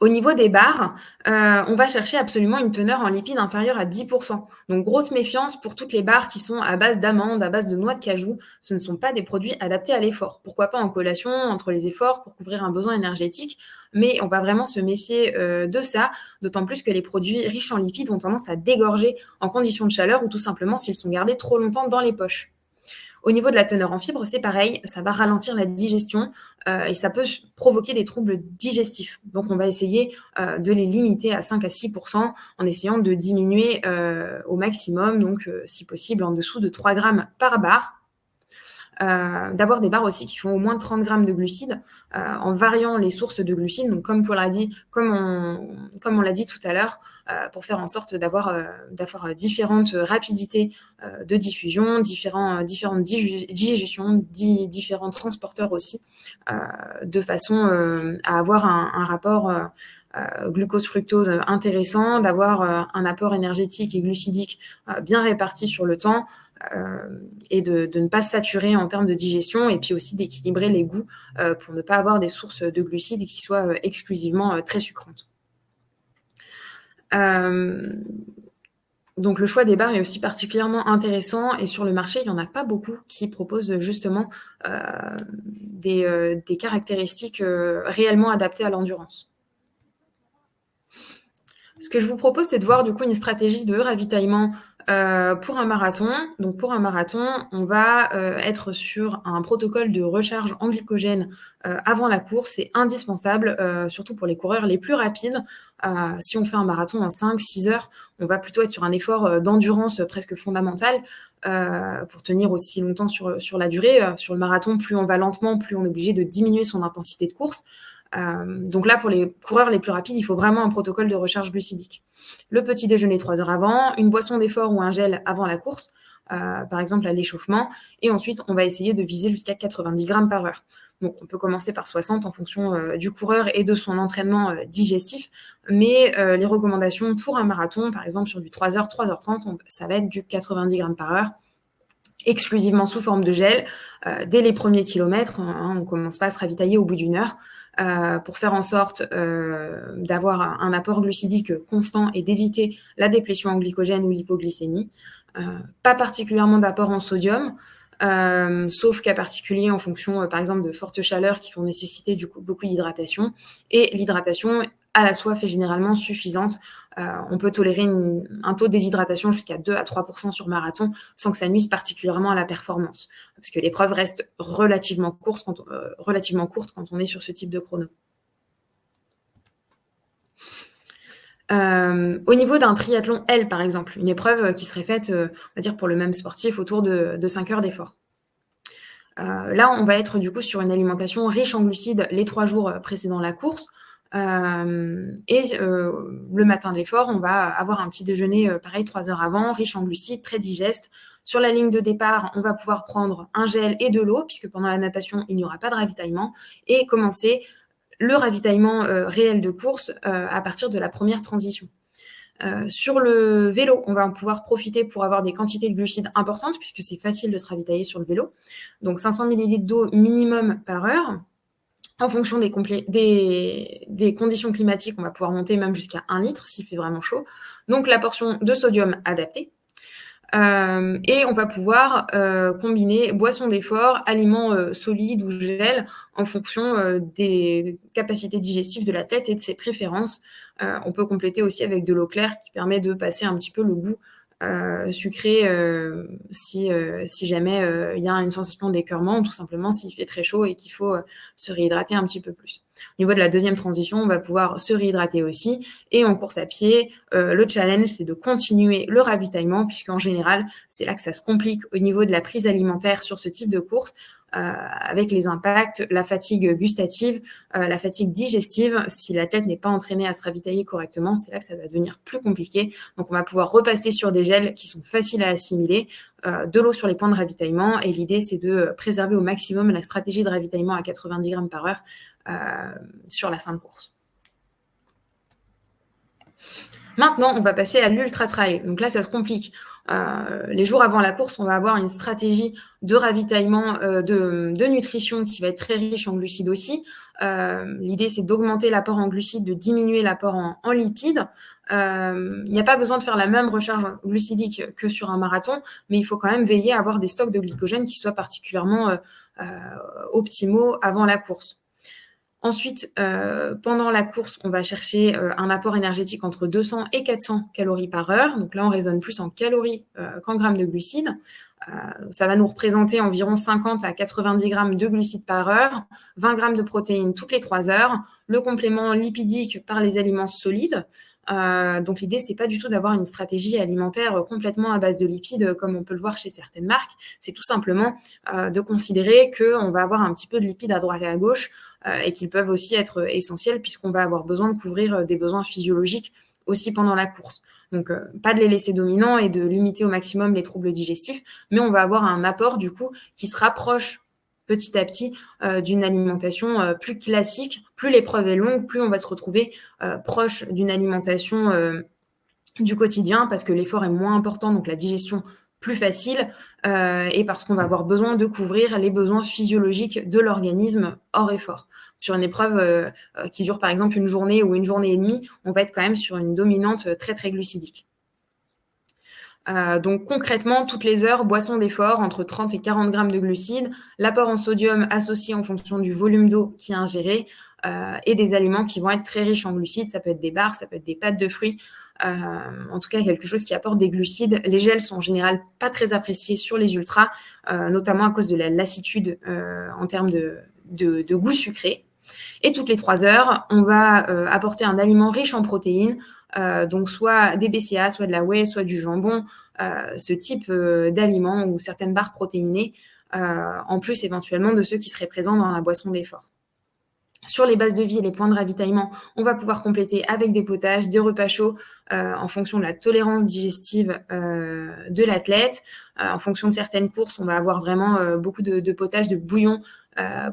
Au niveau des barres, on va chercher absolument une teneur en lipides inférieure à 10%. Donc, grosse méfiance pour toutes les barres qui sont à base d'amandes, à base de noix de cajou. Ce ne sont pas des produits adaptés à l'effort. Pourquoi pas en collation, entre les efforts, pour couvrir un besoin énergétique. Mais on va vraiment se méfier de ça, d'autant plus que les produits riches en lipides ont tendance à dégorger en conditions de chaleur ou tout simplement s'ils sont gardés trop longtemps dans les poches. Au niveau de la teneur en fibres, c'est pareil, ça va ralentir la digestion et ça peut provoquer des troubles digestifs. Donc, on va essayer de les limiter à 5 à 6% en essayant de diminuer au maximum, donc si possible en dessous de 3 grammes par barre. D'avoir des barres aussi qui font au moins 30 grammes de glucides en variant les sources de glucides, donc comme on l'a dit tout à l'heure, pour faire en sorte d'avoir différentes rapidités de diffusion, différentes digestions, différents transporteurs aussi, de façon à avoir un rapport glucose-fructose intéressant, d'avoir un apport énergétique et glucidique bien réparti sur le temps, et de ne pas saturer en termes de digestion et puis aussi d'équilibrer les goûts pour ne pas avoir des sources de glucides qui soient exclusivement très sucrantes. Donc, le choix des barres est aussi particulièrement intéressant et sur le marché, il n'y en a pas beaucoup qui proposent justement des caractéristiques réellement adaptées à l'endurance. Ce que je vous propose, c'est de voir du coup une stratégie de ravitaillement pour un marathon. Donc, pour un marathon, on va être sur un protocole de recharge en glycogène avant la course. C'est indispensable, surtout pour les coureurs les plus rapides. Si on fait un marathon en 5-6 heures, on va plutôt être sur un effort d'endurance presque fondamental pour tenir aussi longtemps sur la durée. Sur le marathon, plus on va lentement, plus on est obligé de diminuer son intensité de course. Donc là, pour les coureurs les plus rapides, il faut vraiment un protocole de recharge glucidique. Le petit déjeuner 3 heures avant, une boisson d'effort ou un gel avant la course, par exemple à l'échauffement, et ensuite on va essayer de viser jusqu'à 90 grammes par heure. Donc on peut commencer par 60 en fonction du coureur et de son entraînement digestif, mais les recommandations pour un marathon, par exemple sur du 3 heures, 3h30, ça va être du 90 grammes par heure, exclusivement sous forme de gel, dès les premiers kilomètres. On ne commence pas à se ravitailler au bout d'une heure pour faire en sorte d'avoir un apport glucidique constant et d'éviter la déplétion en glycogène ou l'hypoglycémie. Pas particulièrement d'apport en sodium, sauf cas particulier en fonction, par exemple, de fortes chaleurs qui vont nécessiter du coup beaucoup d'hydratation. Et l'hydratation à la soif est généralement suffisante. On peut tolérer un taux de déshydratation jusqu'à 2 à 3% sur marathon sans que ça nuise particulièrement à la performance. Parce que l'épreuve reste relativement courte quand on est sur ce type de chrono. Au niveau d'un triathlon L, par exemple, une épreuve qui serait faite, on va dire pour le même sportif, autour de 5 heures d'effort. Là, on va être du coup sur une alimentation riche en glucides les 3 jours précédant la course. Le matin de l'effort, on va avoir un petit déjeuner pareil 3 heures avant, riche en glucides, très digeste. Sur la ligne de départ, on va pouvoir prendre un gel et de l'eau, puisque pendant la natation, il n'y aura pas de ravitaillement, et commencer le ravitaillement réel de course à partir de la première transition. Sur le vélo, on va pouvoir profiter pour avoir des quantités de glucides importantes, puisque c'est facile de se ravitailler sur le vélo. Donc 500 ml d'eau minimum par heure. En fonction des conditions climatiques, on va pouvoir monter même jusqu'à 1 litre s'il fait vraiment chaud. Donc la portion de sodium adaptée. Et on va pouvoir combiner boissons d'effort, aliments solides ou gel en fonction des capacités digestives de l'athlète et de ses préférences. On peut compléter aussi avec de l'eau claire qui permet de passer un petit peu le goût sucré si jamais il y a une sensation d'écœurement ou tout simplement s'il fait très chaud et qu'il faut se réhydrater un petit peu plus. Au niveau de la deuxième transition, on va pouvoir se réhydrater aussi. Et en course à pied, le challenge, c'est de continuer le ravitaillement puisqu'en général, c'est là que ça se complique au niveau de la prise alimentaire sur ce type de course. Avec les impacts, la fatigue gustative, la fatigue digestive. Si l'athlète n'est pas entraîné à se ravitailler correctement, c'est là que ça va devenir plus compliqué. Donc, on va pouvoir repasser sur des gels qui sont faciles à assimiler, de l'eau sur les points de ravitaillement. Et l'idée, c'est de préserver au maximum la stratégie de ravitaillement à 90 grammes par heure sur la fin de course. Maintenant, on va passer à l'ultra trail. Donc là, ça se complique. Les jours avant la course, on va avoir une stratégie de ravitaillement de nutrition qui va être très riche en glucides aussi. L'idée, c'est d'augmenter l'apport en glucides, de diminuer l'apport en lipides. Il n'y a pas besoin de faire la même recharge glucidique que sur un marathon, mais il faut quand même veiller à avoir des stocks de glycogène qui soient particulièrement optimaux avant la course. Ensuite, pendant la course, on va chercher un apport énergétique entre 200 et 400 calories par heure. Donc là, on raisonne plus en calories qu'en grammes de glucides. Ça va nous représenter environ 50 à 90 grammes de glucides par heure, 20 grammes de protéines toutes les 3 heures, le complément lipidique par les aliments solides. Donc l'idée, c'est pas du tout d'avoir une stratégie alimentaire complètement à base de lipides comme on peut le voir chez certaines marques. C'est tout simplement de considérer qu'on va avoir un petit peu de lipides à droite et à gauche et qu'ils peuvent aussi être essentiels puisqu'on va avoir besoin de couvrir des besoins physiologiques aussi pendant la course. Donc pas de les laisser dominants et de limiter au maximum les troubles digestifs, mais on va avoir un apport du coup qui se rapproche petit à petit d'une alimentation plus classique. Plus l'épreuve est longue, plus on va se retrouver proche d'une alimentation du quotidien parce que l'effort est moins important, donc la digestion plus facile et parce qu'on va avoir besoin de couvrir les besoins physiologiques de l'organisme hors effort. Sur une épreuve qui dure par exemple une journée ou une journée et demie, on va être quand même sur une dominante très très glucidique. Donc concrètement, toutes les heures, boisson d'effort, entre 30 et 40 grammes de glucides, l'apport en sodium associé en fonction du volume d'eau qui est ingéré, et des aliments qui vont être très riches en glucides. Ça peut être des barres, ça peut être des pâtes de fruits, en tout cas quelque chose qui apporte des glucides. Les gels sont en général pas très appréciés sur les ultras, notamment à cause de la lassitude en termes de goût sucré. Et toutes les 3 heures, on va apporter un aliment riche en protéines, donc soit des BCA, soit de la whey, soit du jambon, ce type d'aliments ou certaines barres protéinées, en plus éventuellement de ceux qui seraient présents dans la boisson d'effort. Sur les bases de vie et les points de ravitaillement, on va pouvoir compléter avec des potages, des repas chauds en fonction de la tolérance digestive de l'athlète. En fonction de certaines courses, on va avoir vraiment beaucoup de potages, de bouillon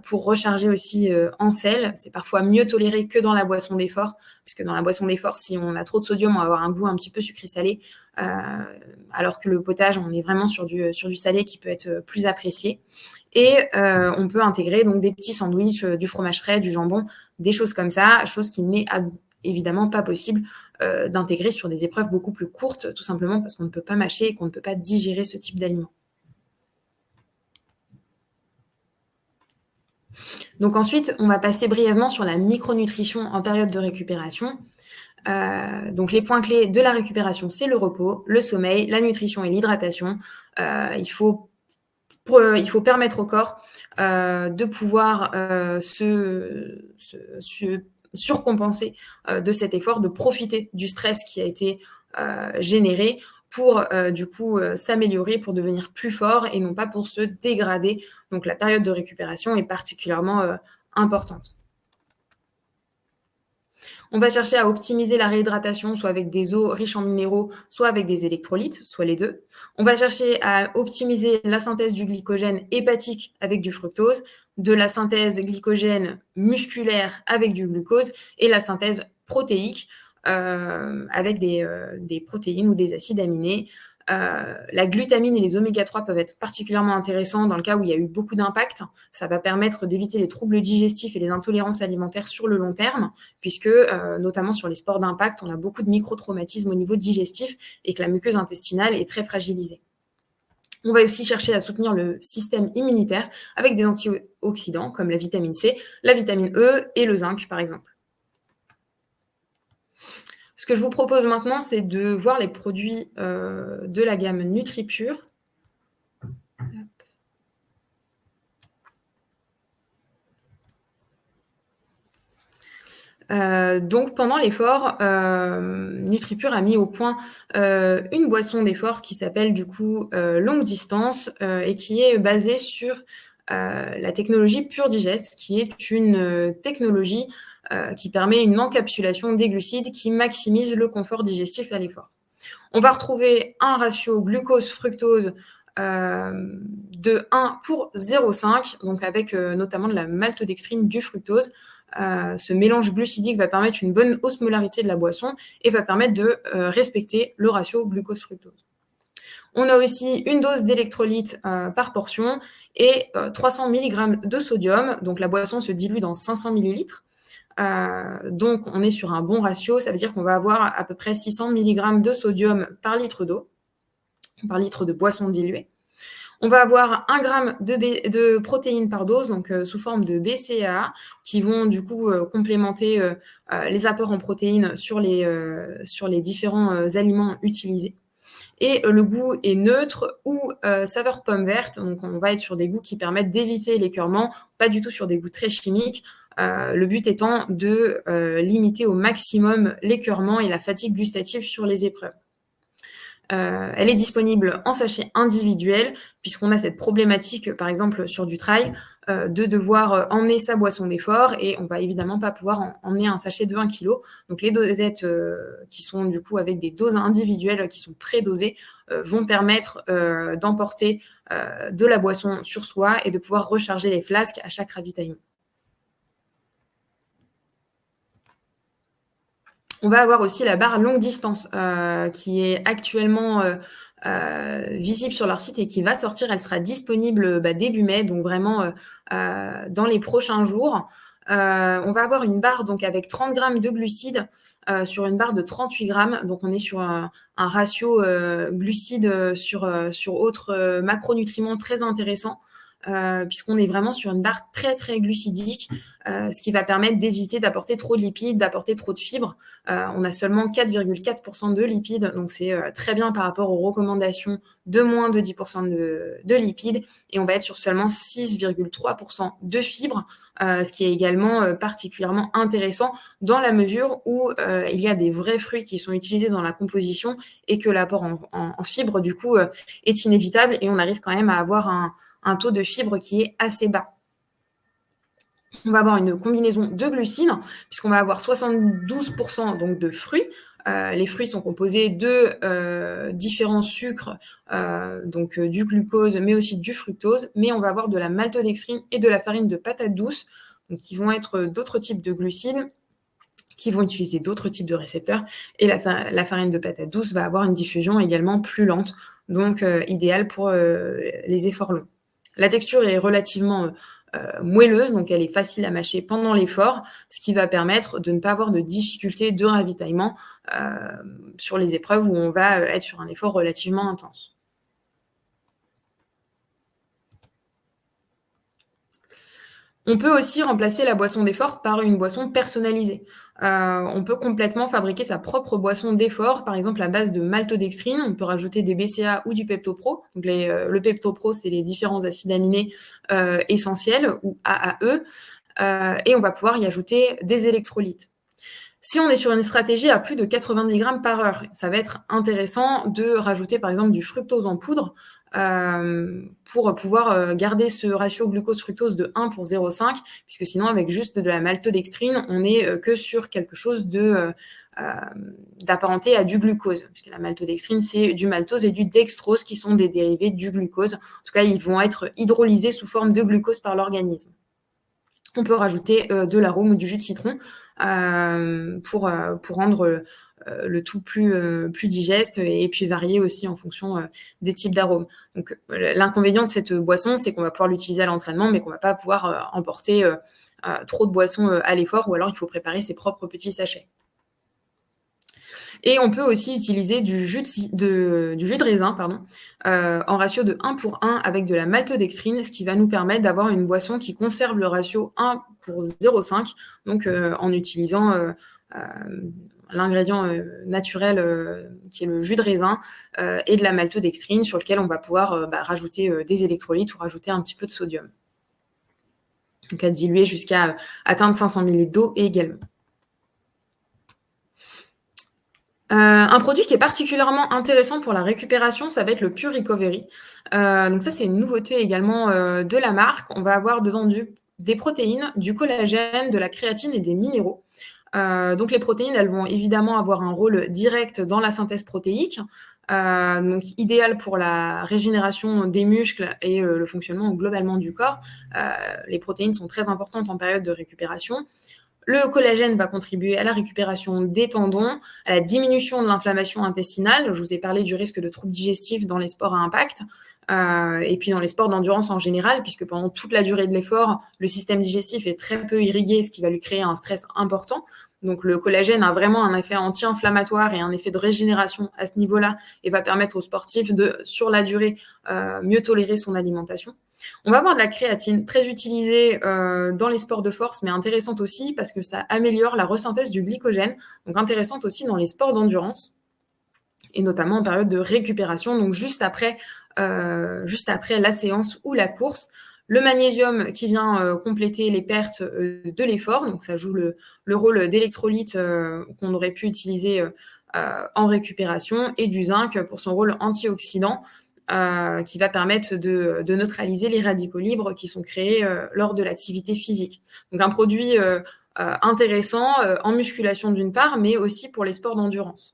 pour recharger aussi en sel. C'est parfois mieux toléré que dans la boisson d'effort, puisque dans la boisson d'effort, si on a trop de sodium, on va avoir un goût un petit peu sucré-salé, alors que le potage, on est vraiment sur du salé qui peut être plus apprécié. Et on peut intégrer donc des petits sandwichs, du fromage frais, du jambon, des choses comme ça, chose qui n'est évidemment pas possible d'intégrer sur des épreuves beaucoup plus courtes, tout simplement parce qu'on ne peut pas mâcher et qu'on ne peut pas digérer ce type d'aliments. Donc ensuite, on va passer brièvement sur la micronutrition en période de récupération. Donc les points clés de la récupération, c'est le repos, le sommeil, la nutrition et l'hydratation. Il faut permettre au corps de pouvoir se surcompenser de cet effort, de profiter du stress qui a été généré pour du coup s'améliorer, pour devenir plus fort et non pas pour se dégrader. Donc la période de récupération est particulièrement importante. On va chercher à optimiser la réhydratation, soit avec des eaux riches en minéraux, soit avec des électrolytes, soit les deux. On va chercher à optimiser la synthèse du glycogène hépatique avec du fructose, de la synthèse glycogène musculaire avec du glucose et la synthèse protéique avec des protéines ou des acides aminés. La glutamine et les oméga-3 peuvent être particulièrement intéressants dans le cas où il y a eu beaucoup d'impact. Ça va permettre d'éviter les troubles digestifs et les intolérances alimentaires sur le long terme, puisque notamment sur les sports d'impact, on a beaucoup de micro-traumatismes au niveau digestif et que la muqueuse intestinale est très fragilisée. On va aussi chercher à soutenir le système immunitaire avec des antioxydants comme la vitamine C, la vitamine E et le zinc, par exemple. Ce que je vous propose maintenant, c'est de voir les produits de la gamme NutriPure. Donc pendant l'effort, NutriPure a mis au point une boisson d'effort qui s'appelle du coup longue distance et qui est basée sur la technologie Pure Digest, qui est une technologie qui permet une encapsulation des glucides qui maximise le confort digestif à l'effort. On va retrouver un ratio glucose-fructose de 1 pour 0,5, donc avec notamment de la maltodextrine, du fructose. Ce mélange glucidique va permettre une bonne osmolarité de la boisson et va permettre de respecter le ratio glucose-fructose. On a aussi une dose d'électrolytes par portion et 300 mg de sodium. Donc la boisson se dilue dans 500 ml. Donc on est sur un bon ratio, ça veut dire qu'on va avoir à peu près 600 mg de sodium par litre d'eau, par litre de boisson diluée. On va avoir 1 gramme de protéines par dose, donc sous forme de BCAA, qui vont du coup complémenter les apports en protéines sur les différents aliments utilisés. Et le goût est neutre ou saveur pomme verte, donc on va être sur des goûts qui permettent d'éviter l'écœurement, pas du tout sur des goûts très chimiques. Le but étant de limiter au maximum l'écœurement et la fatigue gustative sur les épreuves. Elle est disponible en sachet individuel, puisqu'on a cette problématique, par exemple sur du trail, de devoir emmener sa boisson d'effort et on va évidemment pas pouvoir emmener un sachet de 1 kg. Donc les dosettes qui sont du coup avec des doses individuelles qui sont pré-dosées vont permettre d'emporter de la boisson sur soi et de pouvoir recharger les flasques à chaque ravitaillement. On va avoir aussi la barre longue distance qui est actuellement visible sur leur site et qui va sortir. Elle sera disponible début mai, donc vraiment dans les prochains jours. On va avoir une barre donc avec 30 grammes de glucides sur une barre de 38 grammes. Donc, on est sur un ratio glucides sur autres macronutriments très intéressant. Puisqu'on est vraiment sur une barre très très glucidique, ce qui va permettre d'éviter d'apporter trop de lipides, d'apporter trop de fibres. On a seulement 4,4% de lipides, donc c'est très bien par rapport aux recommandations de moins de 10% de lipides, et on va être sur seulement 6,3% de fibres, ce qui est également particulièrement intéressant dans la mesure où il y a des vrais fruits qui sont utilisés dans la composition et que l'apport en fibres du coup est inévitable, et on arrive quand même à avoir un taux de fibres qui est assez bas. On va avoir une combinaison de glucides, puisqu'on va avoir 72% donc de fruits. Les fruits sont composés de différents sucres, donc du glucose, mais aussi du fructose. Mais on va avoir de la maltodextrine et de la farine de patate douce, donc qui vont être d'autres types de glucides, qui vont utiliser d'autres types de récepteurs. Et la farine de patate douce va avoir une diffusion également plus lente, donc idéale pour les efforts longs. La texture est relativement moelleuse, donc elle est facile à mâcher pendant l'effort, ce qui va permettre de ne pas avoir de difficultés de ravitaillement sur les épreuves où on va être sur un effort relativement intense. On peut aussi remplacer la boisson d'effort par une boisson personnalisée. On peut complètement fabriquer sa propre boisson d'effort, par exemple à base de maltodextrine. On peut rajouter des BCA ou du PeptoPro. Donc le PeptoPro, c'est les différents acides aminés essentiels, ou AAE. Et on va pouvoir y ajouter des électrolytes. Si on est sur une stratégie à plus de 90 grammes par heure, ça va être intéressant de rajouter par exemple du fructose en poudre pour pouvoir garder ce ratio glucose-fructose de 1 pour 0,5, puisque sinon avec juste de la maltodextrine, on n'est que sur quelque chose d'apparenté à du glucose, puisque la maltodextrine, c'est du maltose et du dextrose qui sont des dérivés du glucose. En tout cas, ils vont être hydrolysés sous forme de glucose par l'organisme. On peut rajouter de l'arôme ou du jus de citron pour rendre le tout plus digeste, et puis varier aussi en fonction des types d'arômes. Donc, l'inconvénient de cette boisson, c'est qu'on va pouvoir l'utiliser à l'entraînement, mais qu'on ne va pas pouvoir emporter trop de boissons à l'effort, ou alors il faut préparer ses propres petits sachets. Et on peut aussi utiliser du jus de raisin en ratio de 1 pour 1 avec de la maltodextrine, ce qui va nous permettre d'avoir une boisson qui conserve le ratio 1 pour 0,5, donc en utilisant l'ingrédient naturel qui est le jus de raisin et de la maltodextrine, sur lequel on va pouvoir rajouter des électrolytes ou rajouter un petit peu de sodium. Donc à diluer jusqu'à atteindre 500 ml d'eau également. Un produit qui est particulièrement intéressant pour la récupération, ça va être le Pure Recovery. Donc ça, c'est une nouveauté également de la marque. On va avoir dedans des protéines, du collagène, de la créatine et des minéraux. Donc les protéines, elles vont évidemment avoir un rôle direct dans la synthèse protéique, donc idéal pour la régénération des muscles et le fonctionnement globalement du corps. Les protéines sont très importantes en période de récupération. Le collagène va contribuer à la récupération des tendons, à la diminution de l'inflammation intestinale. Je vous ai parlé du risque de troubles digestifs dans les sports à impact, et puis dans les sports d'endurance en général, puisque pendant toute la durée de l'effort, le système digestif est très peu irrigué, ce qui va lui créer un stress important. Donc le collagène a vraiment un effet anti-inflammatoire et un effet de régénération à ce niveau-là, et va permettre aux sportifs de, sur la durée, mieux tolérer son alimentation. On va avoir de la créatine, très utilisée dans les sports de force, mais intéressante aussi parce que ça améliore la resynthèse du glycogène, donc intéressante aussi dans les sports d'endurance, et notamment en période de récupération, donc juste après la séance ou la course. Le magnésium qui vient compléter les pertes de l'effort, donc ça joue le rôle d'électrolyte qu'on aurait pu utiliser en récupération, et du zinc pour son rôle antioxydant, qui va permettre de neutraliser les radicaux libres qui sont créés lors de l'activité physique. Donc un produit intéressant en musculation d'une part, mais aussi pour les sports d'endurance.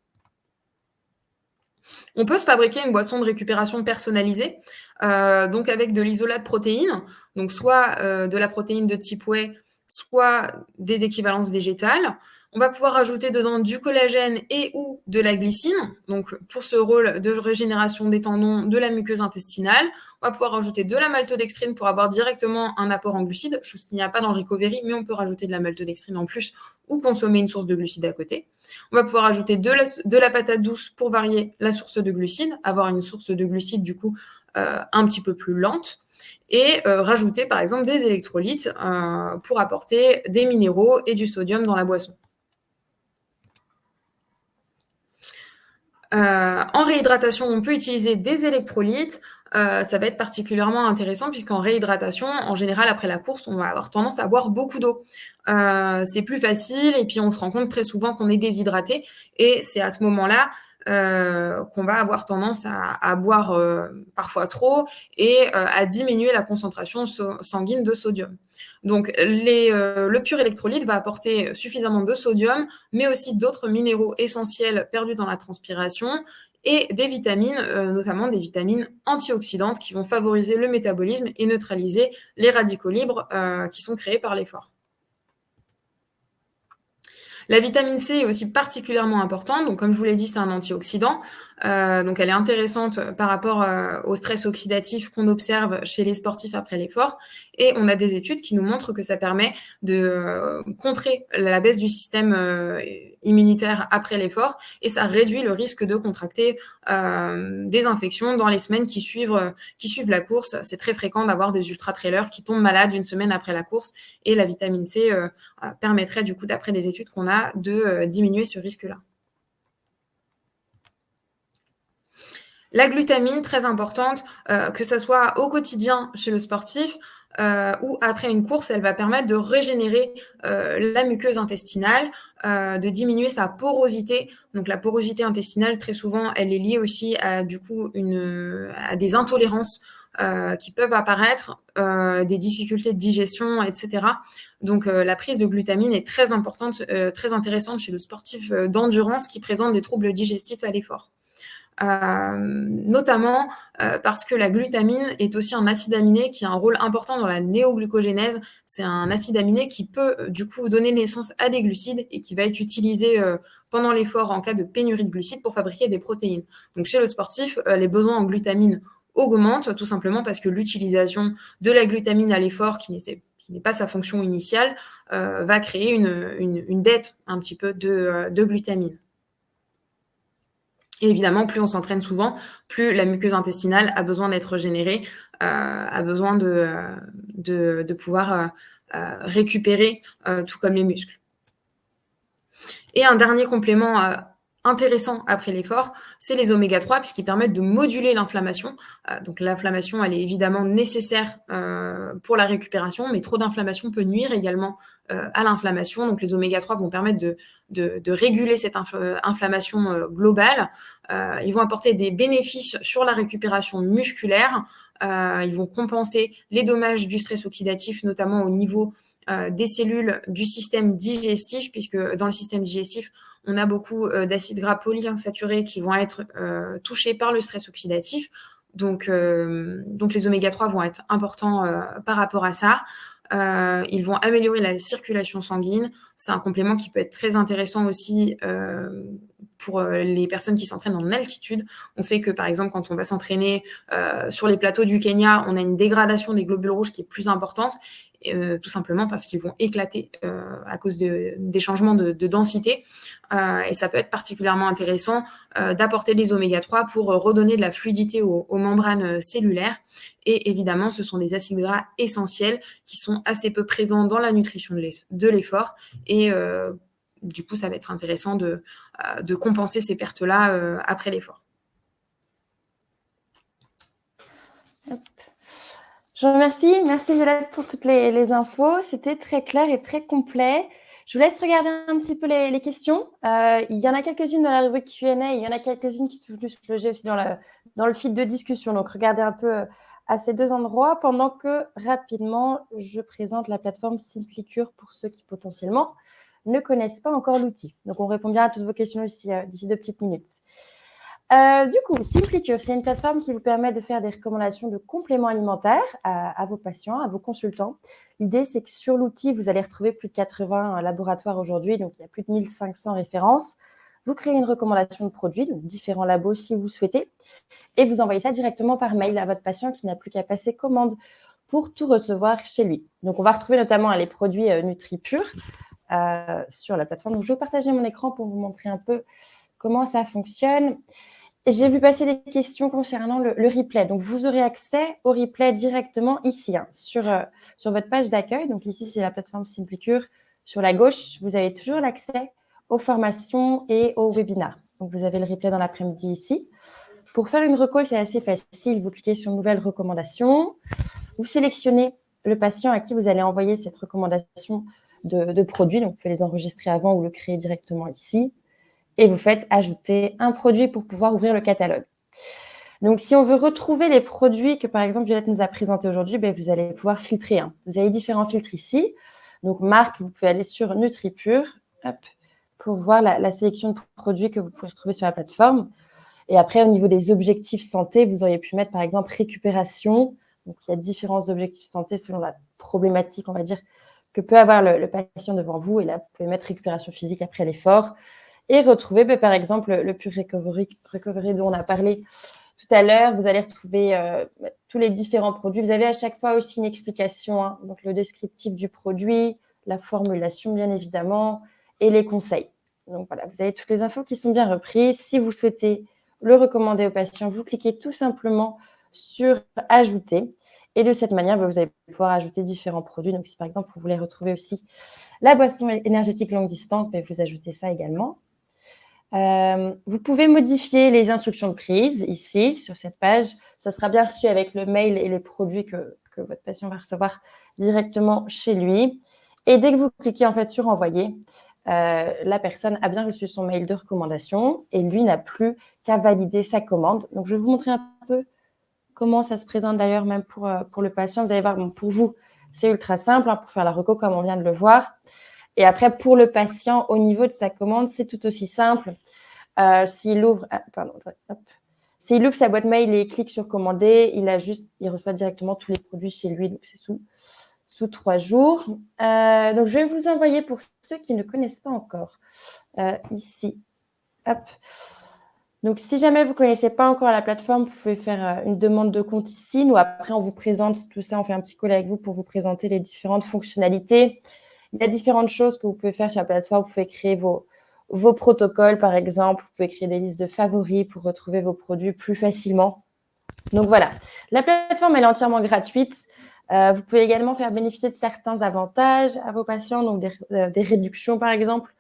On peut se fabriquer une boisson de récupération personnalisée, donc avec de l'isolat de protéines, donc soit de la protéine de type whey, soit des équivalences végétales. On va pouvoir ajouter dedans du collagène et ou de la glycine, donc pour ce rôle de régénération des tendons, de la muqueuse intestinale. On va pouvoir ajouter de la maltodextrine pour avoir directement un apport en glucides, chose qu'il n'y a pas dans le Recovery, mais on peut rajouter de la maltodextrine en plus ou consommer une source de glucides à côté. On va pouvoir ajouter de la patate douce pour varier la source de glucides, avoir une source de glucides du coup un petit peu plus lente, et rajouter par exemple des électrolytes pour apporter des minéraux et du sodium dans la boisson. En réhydratation, on peut utiliser des électrolytes. Ça va être particulièrement intéressant puisqu'en réhydratation, en général, après la course, on va avoir tendance à boire beaucoup d'eau. C'est plus facile et puis on se rend compte très souvent qu'on est déshydraté et c'est à ce moment-là qu'on va avoir tendance à boire parfois trop et à diminuer la concentration sanguine de sodium. Donc, le pur électrolyte va apporter suffisamment de sodium, mais aussi d'autres minéraux essentiels perdus dans la transpiration et des vitamines, notamment des vitamines antioxydantes qui vont favoriser le métabolisme et neutraliser les radicaux libres qui sont créés par l'effort. La vitamine C est aussi particulièrement importante. Donc, comme je vous l'ai dit, c'est un antioxydant. Donc, elle est intéressante par rapport au stress oxydatif qu'on observe chez les sportifs après l'effort. Et on a des études qui nous montrent que ça permet de contrer la baisse du système immunitaire après l'effort et ça réduit le risque de contracter des infections dans les semaines qui suivent la course. C'est très fréquent d'avoir des ultra-trailers qui tombent malades une semaine après la course et la vitamine C permettrait du coup, d'après des études qu'on a, de diminuer ce risque-là. La glutamine, très importante, que ce soit au quotidien chez le sportif ou après une course, elle va permettre de régénérer la muqueuse intestinale, de diminuer sa porosité. Donc la porosité intestinale, très souvent, elle est liée aussi à du coup à des intolérances qui peuvent apparaître, des difficultés de digestion, etc. Donc la prise de glutamine est très importante, très intéressante chez le sportif d'endurance qui présente des troubles digestifs à l'effort. Notamment parce que la glutamine est aussi un acide aminé qui a un rôle important dans la néoglucogénèse. C'est un acide aminé qui peut du coup donner naissance à des glucides et qui va être utilisé pendant l'effort en cas de pénurie de glucides pour fabriquer des protéines. Donc chez le sportif, les besoins en glutamine augmentent tout simplement parce que l'utilisation de la glutamine à l'effort qui n'est pas sa fonction initiale va créer une dette un petit peu de glutamine. Et évidemment, plus on s'entraîne souvent, plus la muqueuse intestinale a besoin d'être régénérée, a besoin de pouvoir récupérer, tout comme les muscles. Et un dernier complément intéressant après l'effort, c'est les oméga 3 puisqu'ils permettent de moduler l'inflammation. Donc l'inflammation, elle est évidemment nécessaire pour la récupération, mais trop d'inflammation peut nuire également à l'inflammation. Donc les oméga 3 vont permettre de réguler cette inflammation globale. Ils vont apporter des bénéfices sur la récupération musculaire. Ils vont compenser les dommages du stress oxydatif, notamment au niveau des cellules du système digestif, puisque dans le système digestif, on a beaucoup d'acides gras polyinsaturés qui vont être touchés par le stress oxydatif. Donc les oméga 3 vont être importants par rapport à ça. Ils vont améliorer la circulation sanguine. C'est un complément qui peut être très intéressant aussi pour les personnes qui s'entraînent en altitude. On sait que, par exemple, quand on va s'entraîner sur les plateaux du Kenya, on a une dégradation des globules rouges qui est plus importante, tout simplement parce qu'ils vont éclater à cause des changements de densité. Et ça peut être particulièrement intéressant d'apporter les oméga 3 pour redonner de la fluidité aux membranes cellulaires. Et évidemment, ce sont des acides gras essentiels qui sont assez peu présents dans la nutrition de l'effort. Et du coup, ça va être intéressant de compenser ces pertes-là après l'effort. Je vous remercie. Merci Violette pour toutes les infos. C'était très clair et très complet. Je vous laisse regarder un petit peu les questions. Il y en a quelques-unes dans la rubrique Q&A. Il y en a quelques-unes qui sont plus logées aussi dans le fil de discussion. Donc, regardez un peu à ces deux endroits pendant que, rapidement, je présente la plateforme SimplyCure pour ceux qui, potentiellement, ne connaissent pas encore l'outil. Donc, on répond bien à toutes vos questions aussi d'ici 2 petites minutes. Du coup, SimpliCure, c'est une plateforme qui vous permet de faire des recommandations de compléments alimentaires à vos patients, à vos consultants. L'idée, c'est que sur l'outil, vous allez retrouver plus de 80 laboratoires aujourd'hui, donc il y a plus de 1500 références. Vous créez une recommandation de produits, donc différents labos si vous souhaitez, et vous envoyez ça directement par mail à votre patient qui n'a plus qu'à passer commande pour tout recevoir chez lui. Donc, on va retrouver notamment les produits NutriPure sur la plateforme. Donc, je vais partager mon écran pour vous montrer un peu comment ça fonctionne. J'ai vu passer des questions concernant le replay. Donc, vous aurez accès au replay directement ici, sur votre page d'accueil. Donc, ici, c'est la plateforme SimpliCure. Sur la gauche, vous avez toujours l'accès aux formations et aux webinars. Donc, vous avez le replay dans l'après-midi ici. Pour faire une reco, c'est assez facile. Vous cliquez sur « Nouvelle recommandation ». Vous sélectionnez le patient à qui vous allez envoyer cette recommandation de produit. Donc, vous pouvez les enregistrer avant ou le créer directement ici. Et vous faites ajouter un produit pour pouvoir ouvrir le catalogue. Donc, si on veut retrouver les produits que, par exemple, Violette nous a présentés aujourd'hui, vous allez pouvoir filtrer. Vous avez différents filtres ici. Donc, marque, vous pouvez aller sur NutriPure pour voir la sélection de produits que vous pouvez retrouver sur la plateforme. Et après, au niveau des objectifs santé, vous auriez pu mettre, par exemple, récupération. Donc, il y a différents objectifs santé selon la problématique, on va dire, que peut avoir le patient devant vous. Et là, vous pouvez mettre récupération physique après l'effort. Et retrouver, par exemple, le Pure Recovery dont on a parlé tout à l'heure. Vous allez retrouver tous les différents produits. Vous avez à chaque fois aussi une explication, donc le descriptif du produit, la formulation, bien évidemment, et les conseils. Donc, voilà, vous avez toutes les infos qui sont bien reprises. Si vous souhaitez le recommander au patient, vous cliquez tout simplement sur « Ajouter ». Et de cette manière, vous allez pouvoir ajouter différents produits. Donc, si par exemple, vous voulez retrouver aussi la boisson énergétique longue distance, vous ajoutez ça également. Vous pouvez modifier les instructions de prise ici, sur cette page. Ça sera bien reçu avec le mail et les produits que votre patient va recevoir directement chez lui. Et dès que vous cliquez en fait sur « Envoyer », la personne a bien reçu son mail de recommandation et lui n'a plus qu'à valider sa commande. Donc, je vais vous montrer un peu comment ça se présente d'ailleurs même pour le patient. Vous allez voir, pour vous, c'est ultra simple pour faire la reco comme on vient de le voir. Et après, pour le patient, au niveau de sa commande, c'est tout aussi simple. S'il ouvre, s'il ouvre sa boîte mail et clique sur commander, il reçoit directement tous les produits chez lui. Donc, c'est sous 3 jours. Donc, je vais vous envoyer pour ceux qui ne connaissent pas encore ici. Donc, si jamais vous ne connaissez pas encore la plateforme, vous pouvez faire une demande de compte ici. Nous, après, on vous présente tout ça. On fait un petit call avec vous pour vous présenter les différentes fonctionnalités. Il y a différentes choses que vous pouvez faire sur la plateforme. Vous pouvez créer vos protocoles, par exemple. Vous pouvez créer des listes de favoris pour retrouver vos produits plus facilement. Donc, voilà. La plateforme, elle est entièrement gratuite. Vous pouvez également faire bénéficier de certains avantages à vos patients, donc des réductions, par exemple,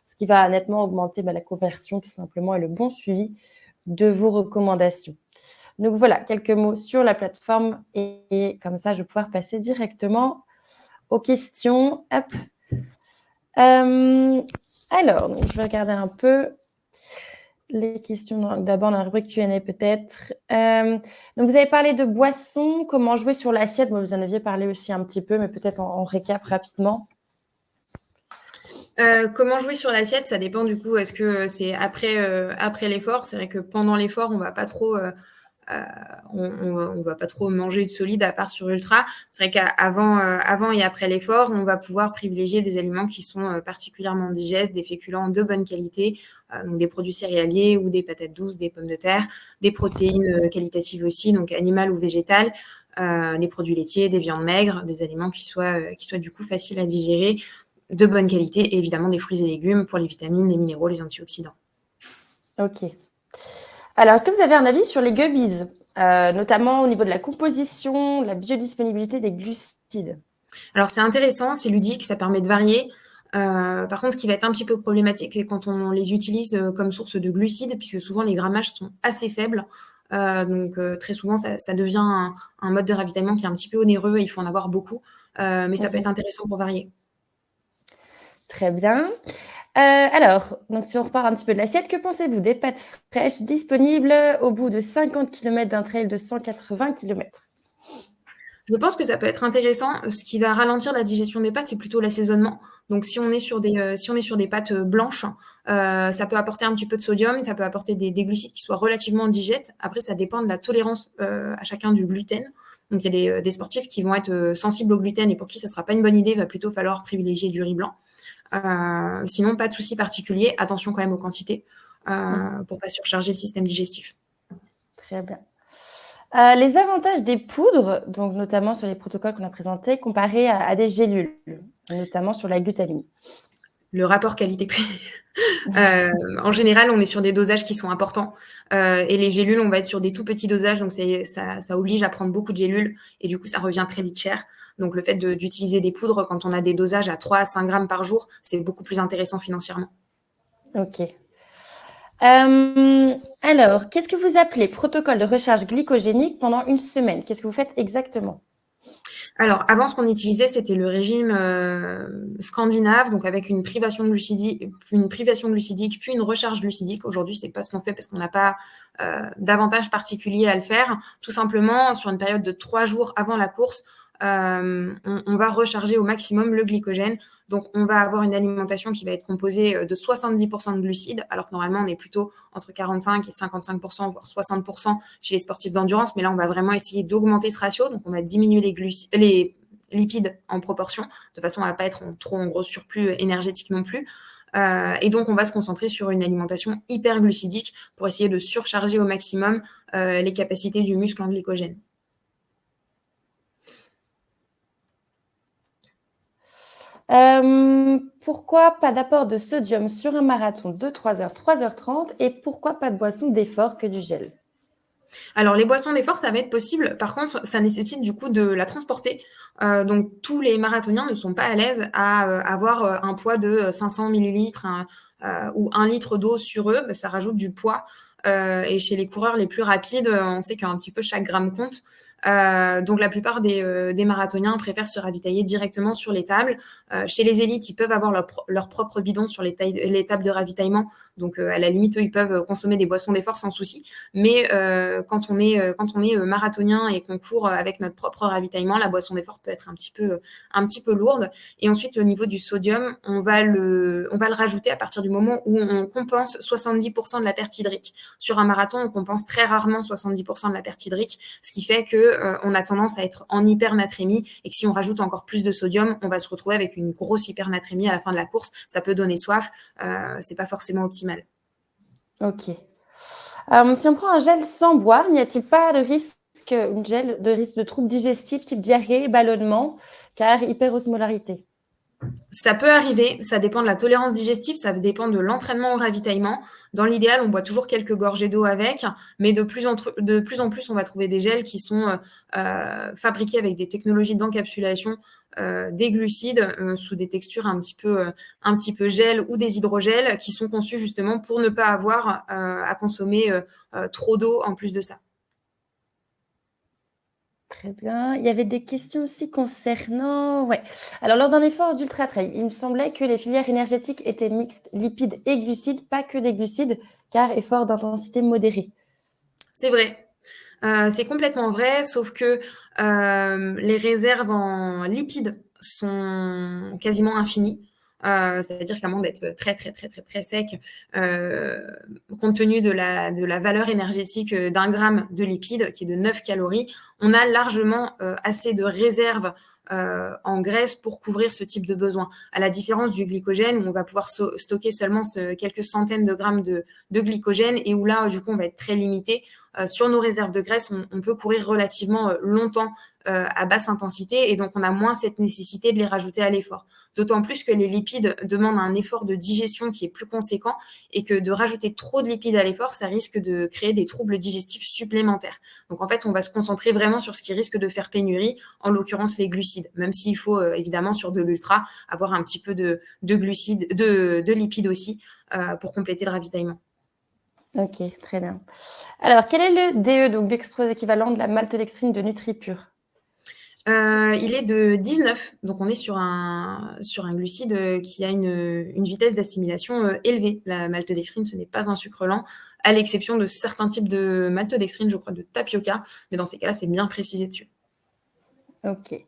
ce qui va nettement augmenter la conversion, tout simplement, et le bon suivi de vos recommandations. Donc, voilà, quelques mots sur la plateforme. Et comme ça, je vais pouvoir passer directement aux questions. Alors, donc, je vais regarder un peu les questions. D'abord, dans la rubrique Q&A peut-être. Donc, vous avez parlé de boissons, comment jouer sur l'assiette. Vous en aviez parlé aussi un petit peu, mais peut-être en récap rapidement. Comment jouer sur l'assiette, ça dépend du coup. Est-ce que c'est après l'effort? C'est vrai que pendant l'effort, on va pas trop... on va pas trop manger de solide à part sur Ultra. C'est vrai qu'avant et après l'effort, on va pouvoir privilégier des aliments qui sont particulièrement digestes, des féculents de bonne qualité, donc des produits céréaliers ou des patates douces, des pommes de terre, des protéines qualitatives aussi, donc animales ou végétales, des produits laitiers, des viandes maigres, des aliments qui soient du coup faciles à digérer, de bonne qualité, et évidemment des fruits et légumes pour les vitamines, les minéraux, les antioxydants. Ok. Alors, est-ce que vous avez un avis sur les gummies, notamment au niveau de la composition, la biodisponibilité des glucides? Alors, c'est intéressant, c'est ludique, ça permet de varier. Par contre, ce qui va être un petit peu problématique, c'est quand on les utilise comme source de glucides, puisque souvent les grammages sont assez faibles. Donc, très souvent, ça devient un mode de ravitaillement qui est un petit peu onéreux et il faut en avoir beaucoup. Mais ça peut être intéressant pour varier. Très bien. Alors, donc si on repart un petit peu de l'assiette, que pensez-vous des pâtes fraîches disponibles au bout de 50 km d'un trail de 180 km? Je pense que ça peut être intéressant. Ce qui va ralentir la digestion des pâtes, c'est plutôt l'assaisonnement. Donc, si on est sur des pâtes blanches, ça peut apporter un petit peu de sodium, ça peut apporter des glucides qui soient relativement digètes. Après, ça dépend de la tolérance à chacun du gluten. Donc, il y a des sportifs qui vont être sensibles au gluten et pour qui ça ne sera pas une bonne idée. Il va plutôt falloir privilégier du riz blanc. Sinon, pas de souci particulier. Attention quand même aux quantités pour pas surcharger le système digestif. Très bien. Les avantages des poudres, donc notamment sur les protocoles qu'on a présentés, comparés à des gélules, notamment sur la glutamine. Le rapport qualité-prix. En général, on est sur des dosages qui sont importants. Et les gélules, on va être sur des tout petits dosages. Donc, ça oblige à prendre beaucoup de gélules. Et du coup, ça revient très vite cher. Donc, le fait d'utiliser des poudres quand on a des dosages à 3 à 5 grammes par jour, c'est beaucoup plus intéressant financièrement. Ok. Alors, qu'est-ce que vous appelez protocole de recharge glycogénique pendant une semaine? Qu'est-ce que vous faites exactement? Alors, avant, ce qu'on utilisait, c'était le régime scandinave, donc avec une privation glucidique, puis une recharge glucidique. Aujourd'hui, c'est pas ce qu'on fait parce qu'on n'a pas d'avantage particulier à le faire. Tout simplement, sur une période de 3 jours avant la course, on va recharger au maximum le glycogène. Donc, on va avoir une alimentation qui va être composée de 70% de glucides, alors que normalement, on est plutôt entre 45 et 55%, voire 60% chez les sportifs d'endurance. Mais là, on va vraiment essayer d'augmenter ce ratio. Donc, on va diminuer les lipides en proportion, de façon à ne pas être trop en gros surplus énergétique non plus. Et donc, on va se concentrer sur une alimentation hyperglucidique pour essayer de surcharger au maximum les capacités du muscle en glycogène. Pourquoi pas d'apport de sodium sur un marathon de 3 heures, 3h30 et pourquoi pas de boisson d'effort que du gel? Alors, les boissons d'effort, ça va être possible. Par contre, ça nécessite du coup de la transporter. Donc, tous les marathoniens ne sont pas à l'aise à avoir un poids de 500 millilitres ou 1 litre d'eau sur eux. Ça rajoute du poids. Et chez les coureurs les plus rapides, on sait qu'un petit peu chaque gramme compte. Donc, la plupart des marathoniens préfèrent se ravitailler directement sur les tables. Chez les élites, ils peuvent avoir leur propre bidon sur les tables de ravitaillement. Donc, à la limite, eux, ils peuvent consommer des boissons d'effort sans souci. Mais quand on est marathonien et qu'on court avec notre propre ravitaillement, la boisson d'effort peut être un petit peu lourde. Et ensuite, au niveau du sodium, on va le rajouter à partir du moment où on compense 70% de la perte hydrique. Sur un marathon, on compense très rarement 70% de la perte hydrique, ce qui fait qu'on a tendance à être en hypernatrémie et que si on rajoute encore plus de sodium, on va se retrouver avec une grosse hypernatrémie à la fin de la course. Ça peut donner soif. C'est pas forcément optimal. Ok. Si on prend un gel sans boire, n'y a-t-il pas de risque de troubles digestifs type diarrhée, ballonnement, car hyperosmolarité? Ça peut arriver, ça dépend de la tolérance digestive, ça dépend de l'entraînement au ravitaillement. Dans l'idéal, on boit toujours quelques gorgées d'eau avec, mais de plus en plus, on va trouver des gels qui sont fabriqués avec des technologies d'encapsulation des glucides sous des textures un petit peu gel ou des hydrogels qui sont conçus justement pour ne pas avoir à consommer trop d'eau en plus de ça. Très bien. Il y avait des questions aussi concernant. Ouais. Alors, lors d'un effort d'ultra-trail, il me semblait que les filières énergétiques étaient mixtes, lipides et glucides, pas que des glucides, car effort d'intensité modérée. C'est vrai. C'est complètement vrai, sauf que les réserves en lipides sont quasiment infinies. C'est-à-dire qu'à moins d'être très, très, très, très, très sec, compte tenu de la valeur énergétique d'un gramme de lipides, qui est de 9 calories, on a largement assez de réserves en graisse pour couvrir ce type de besoin. À la différence du glycogène, où on va pouvoir stocker seulement quelques centaines de grammes de glycogène et où là, du coup, on va être très limité. Sur nos réserves de graisse, on peut courir relativement longtemps à basse intensité et donc on a moins cette nécessité de les rajouter à l'effort. D'autant plus que les lipides demandent un effort de digestion qui est plus conséquent et que de rajouter trop de lipides à l'effort, ça risque de créer des troubles digestifs supplémentaires. Donc en fait, on va se concentrer vraiment sur ce qui risque de faire pénurie, en l'occurrence les glucides, même s'il faut évidemment sur de l'ultra avoir un petit peu de glucides, de lipides aussi pour compléter le ravitaillement. Ok, très bien. Alors, quel est le DE, donc dextrose équivalent de la maltodextrine de NutriPure? Il est de 19, donc on est sur un glucide qui a une vitesse d'assimilation élevée. La maltodextrine, ce n'est pas un sucre lent, à l'exception de certains types de maltodextrine, je crois de tapioca, mais dans ces cas-là, c'est bien précisé dessus. Ok.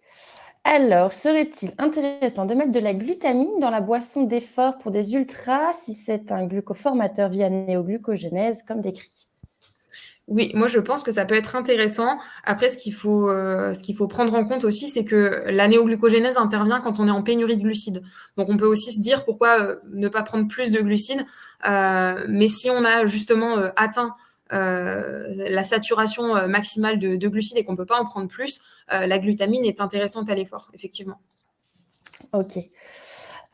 Alors, serait-il intéressant de mettre de la glutamine dans la boisson d'effort pour des ultras si c'est un glucoformateur via néoglucogénèse comme décrit? Oui, moi je pense que ça peut être intéressant. Après, ce qu'il faut prendre en compte aussi, c'est que la néoglucogénèse intervient quand on est en pénurie de glucides. Donc on peut aussi se dire pourquoi ne pas prendre plus de glucides. Mais si on a justement atteint la saturation maximale de glucides et qu'on ne peut pas en prendre plus, la glutamine est intéressante à l'effort, effectivement. Ok.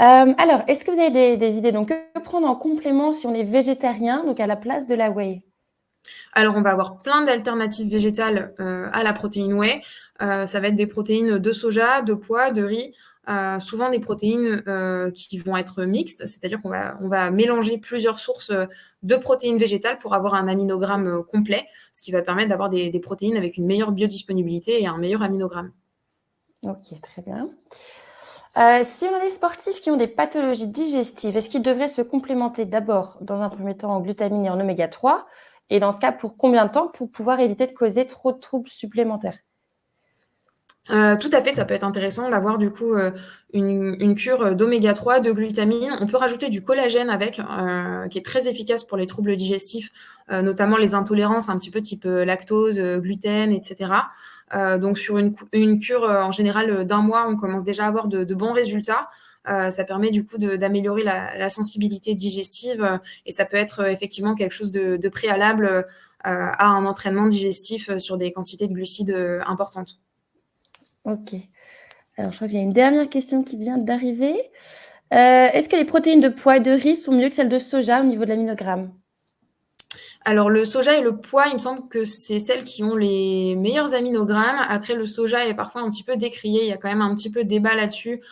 Alors, est-ce que vous avez des idées? Donc, que prendre en complément si on est végétarien, donc à la place de la whey? Alors, on va avoir plein d'alternatives végétales à la protéine whey. Ça va être des protéines de soja, de pois, de riz, souvent des protéines qui vont être mixtes, c'est-à-dire on va mélanger plusieurs sources de protéines végétales pour avoir un aminogramme complet, ce qui va permettre d'avoir des protéines avec une meilleure biodisponibilité et un meilleur aminogramme. Ok, très bien. Si on a des sportifs qui ont des pathologies digestives, est-ce qu'ils devraient se complémenter d'abord, dans un premier temps, en glutamine et en oméga 3? Et dans ce cas, pour combien de temps pour pouvoir éviter de causer trop de troubles supplémentaires? Tout à fait, ça peut être intéressant d'avoir du coup une cure d'oméga 3, de glutamine. On peut rajouter du collagène avec, qui est très efficace pour les troubles digestifs, notamment les intolérances un petit peu type lactose, gluten, etc. Donc sur une cure en général d'un mois, on commence déjà à avoir de bons résultats. Ça permet du coup d'améliorer la sensibilité digestive et ça peut être effectivement quelque chose de préalable à un entraînement digestif sur des quantités de glucides importantes. Ok. Alors, je crois qu'il y a une dernière question qui vient d'arriver. Est-ce que les protéines de pois et de riz sont mieux que celles de soja au niveau de l'aminogramme? Alors, le soja et le pois, il me semble que c'est celles qui ont les meilleurs aminogrammes. Après, le soja est parfois un petit peu décrié. Il y a quand même un petit peu de débat là-dessus,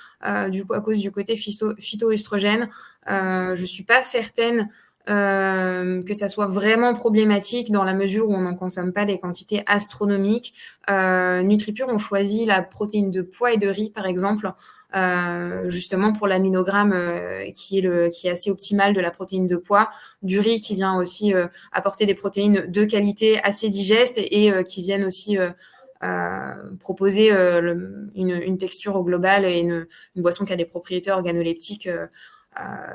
du coup, à cause du côté phytoestrogène. Je suis pas certaine que ça soit vraiment problématique dans la mesure où on n'en consomme pas des quantités astronomiques. NutriPure ont choisi la protéine de pois et de riz, par exemple, justement pour l'aminogramme qui est assez optimal de la protéine de pois, du riz qui vient aussi apporter des protéines de qualité assez digestes et qui viennent aussi proposer une texture au global et une boisson qui a des propriétés organoleptiques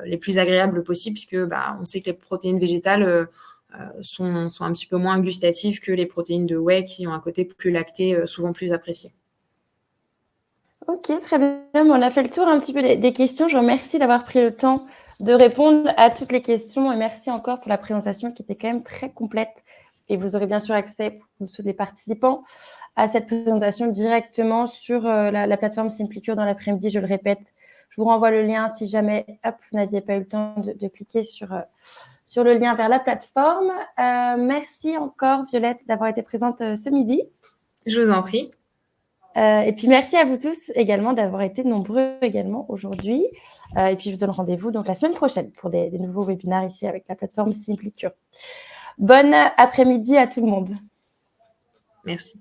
les plus agréables possibles, puisque on sait que les protéines végétales sont un petit peu moins gustatives que les protéines de whey qui ont un côté plus lacté, souvent plus apprécié. Ok, très bien. On a fait le tour un petit peu des questions. Je vous remercie d'avoir pris le temps de répondre à toutes les questions et merci encore pour la présentation qui était quand même très complète. Et vous aurez bien sûr accès, pour tous les participants, à cette présentation directement sur la plateforme SimpliCure dans l'après-midi, je le répète. Je vous renvoie le lien si jamais vous n'aviez pas eu le temps de cliquer sur le lien vers la plateforme. Merci encore, Violette, d'avoir été présente ce midi. Je vous en prie. Et puis, merci à vous tous également d'avoir été nombreux également aujourd'hui. Et puis, je vous donne rendez-vous donc la semaine prochaine pour des nouveaux webinaires ici avec la plateforme SimpliCure. Bon après-midi à tout le monde. Merci.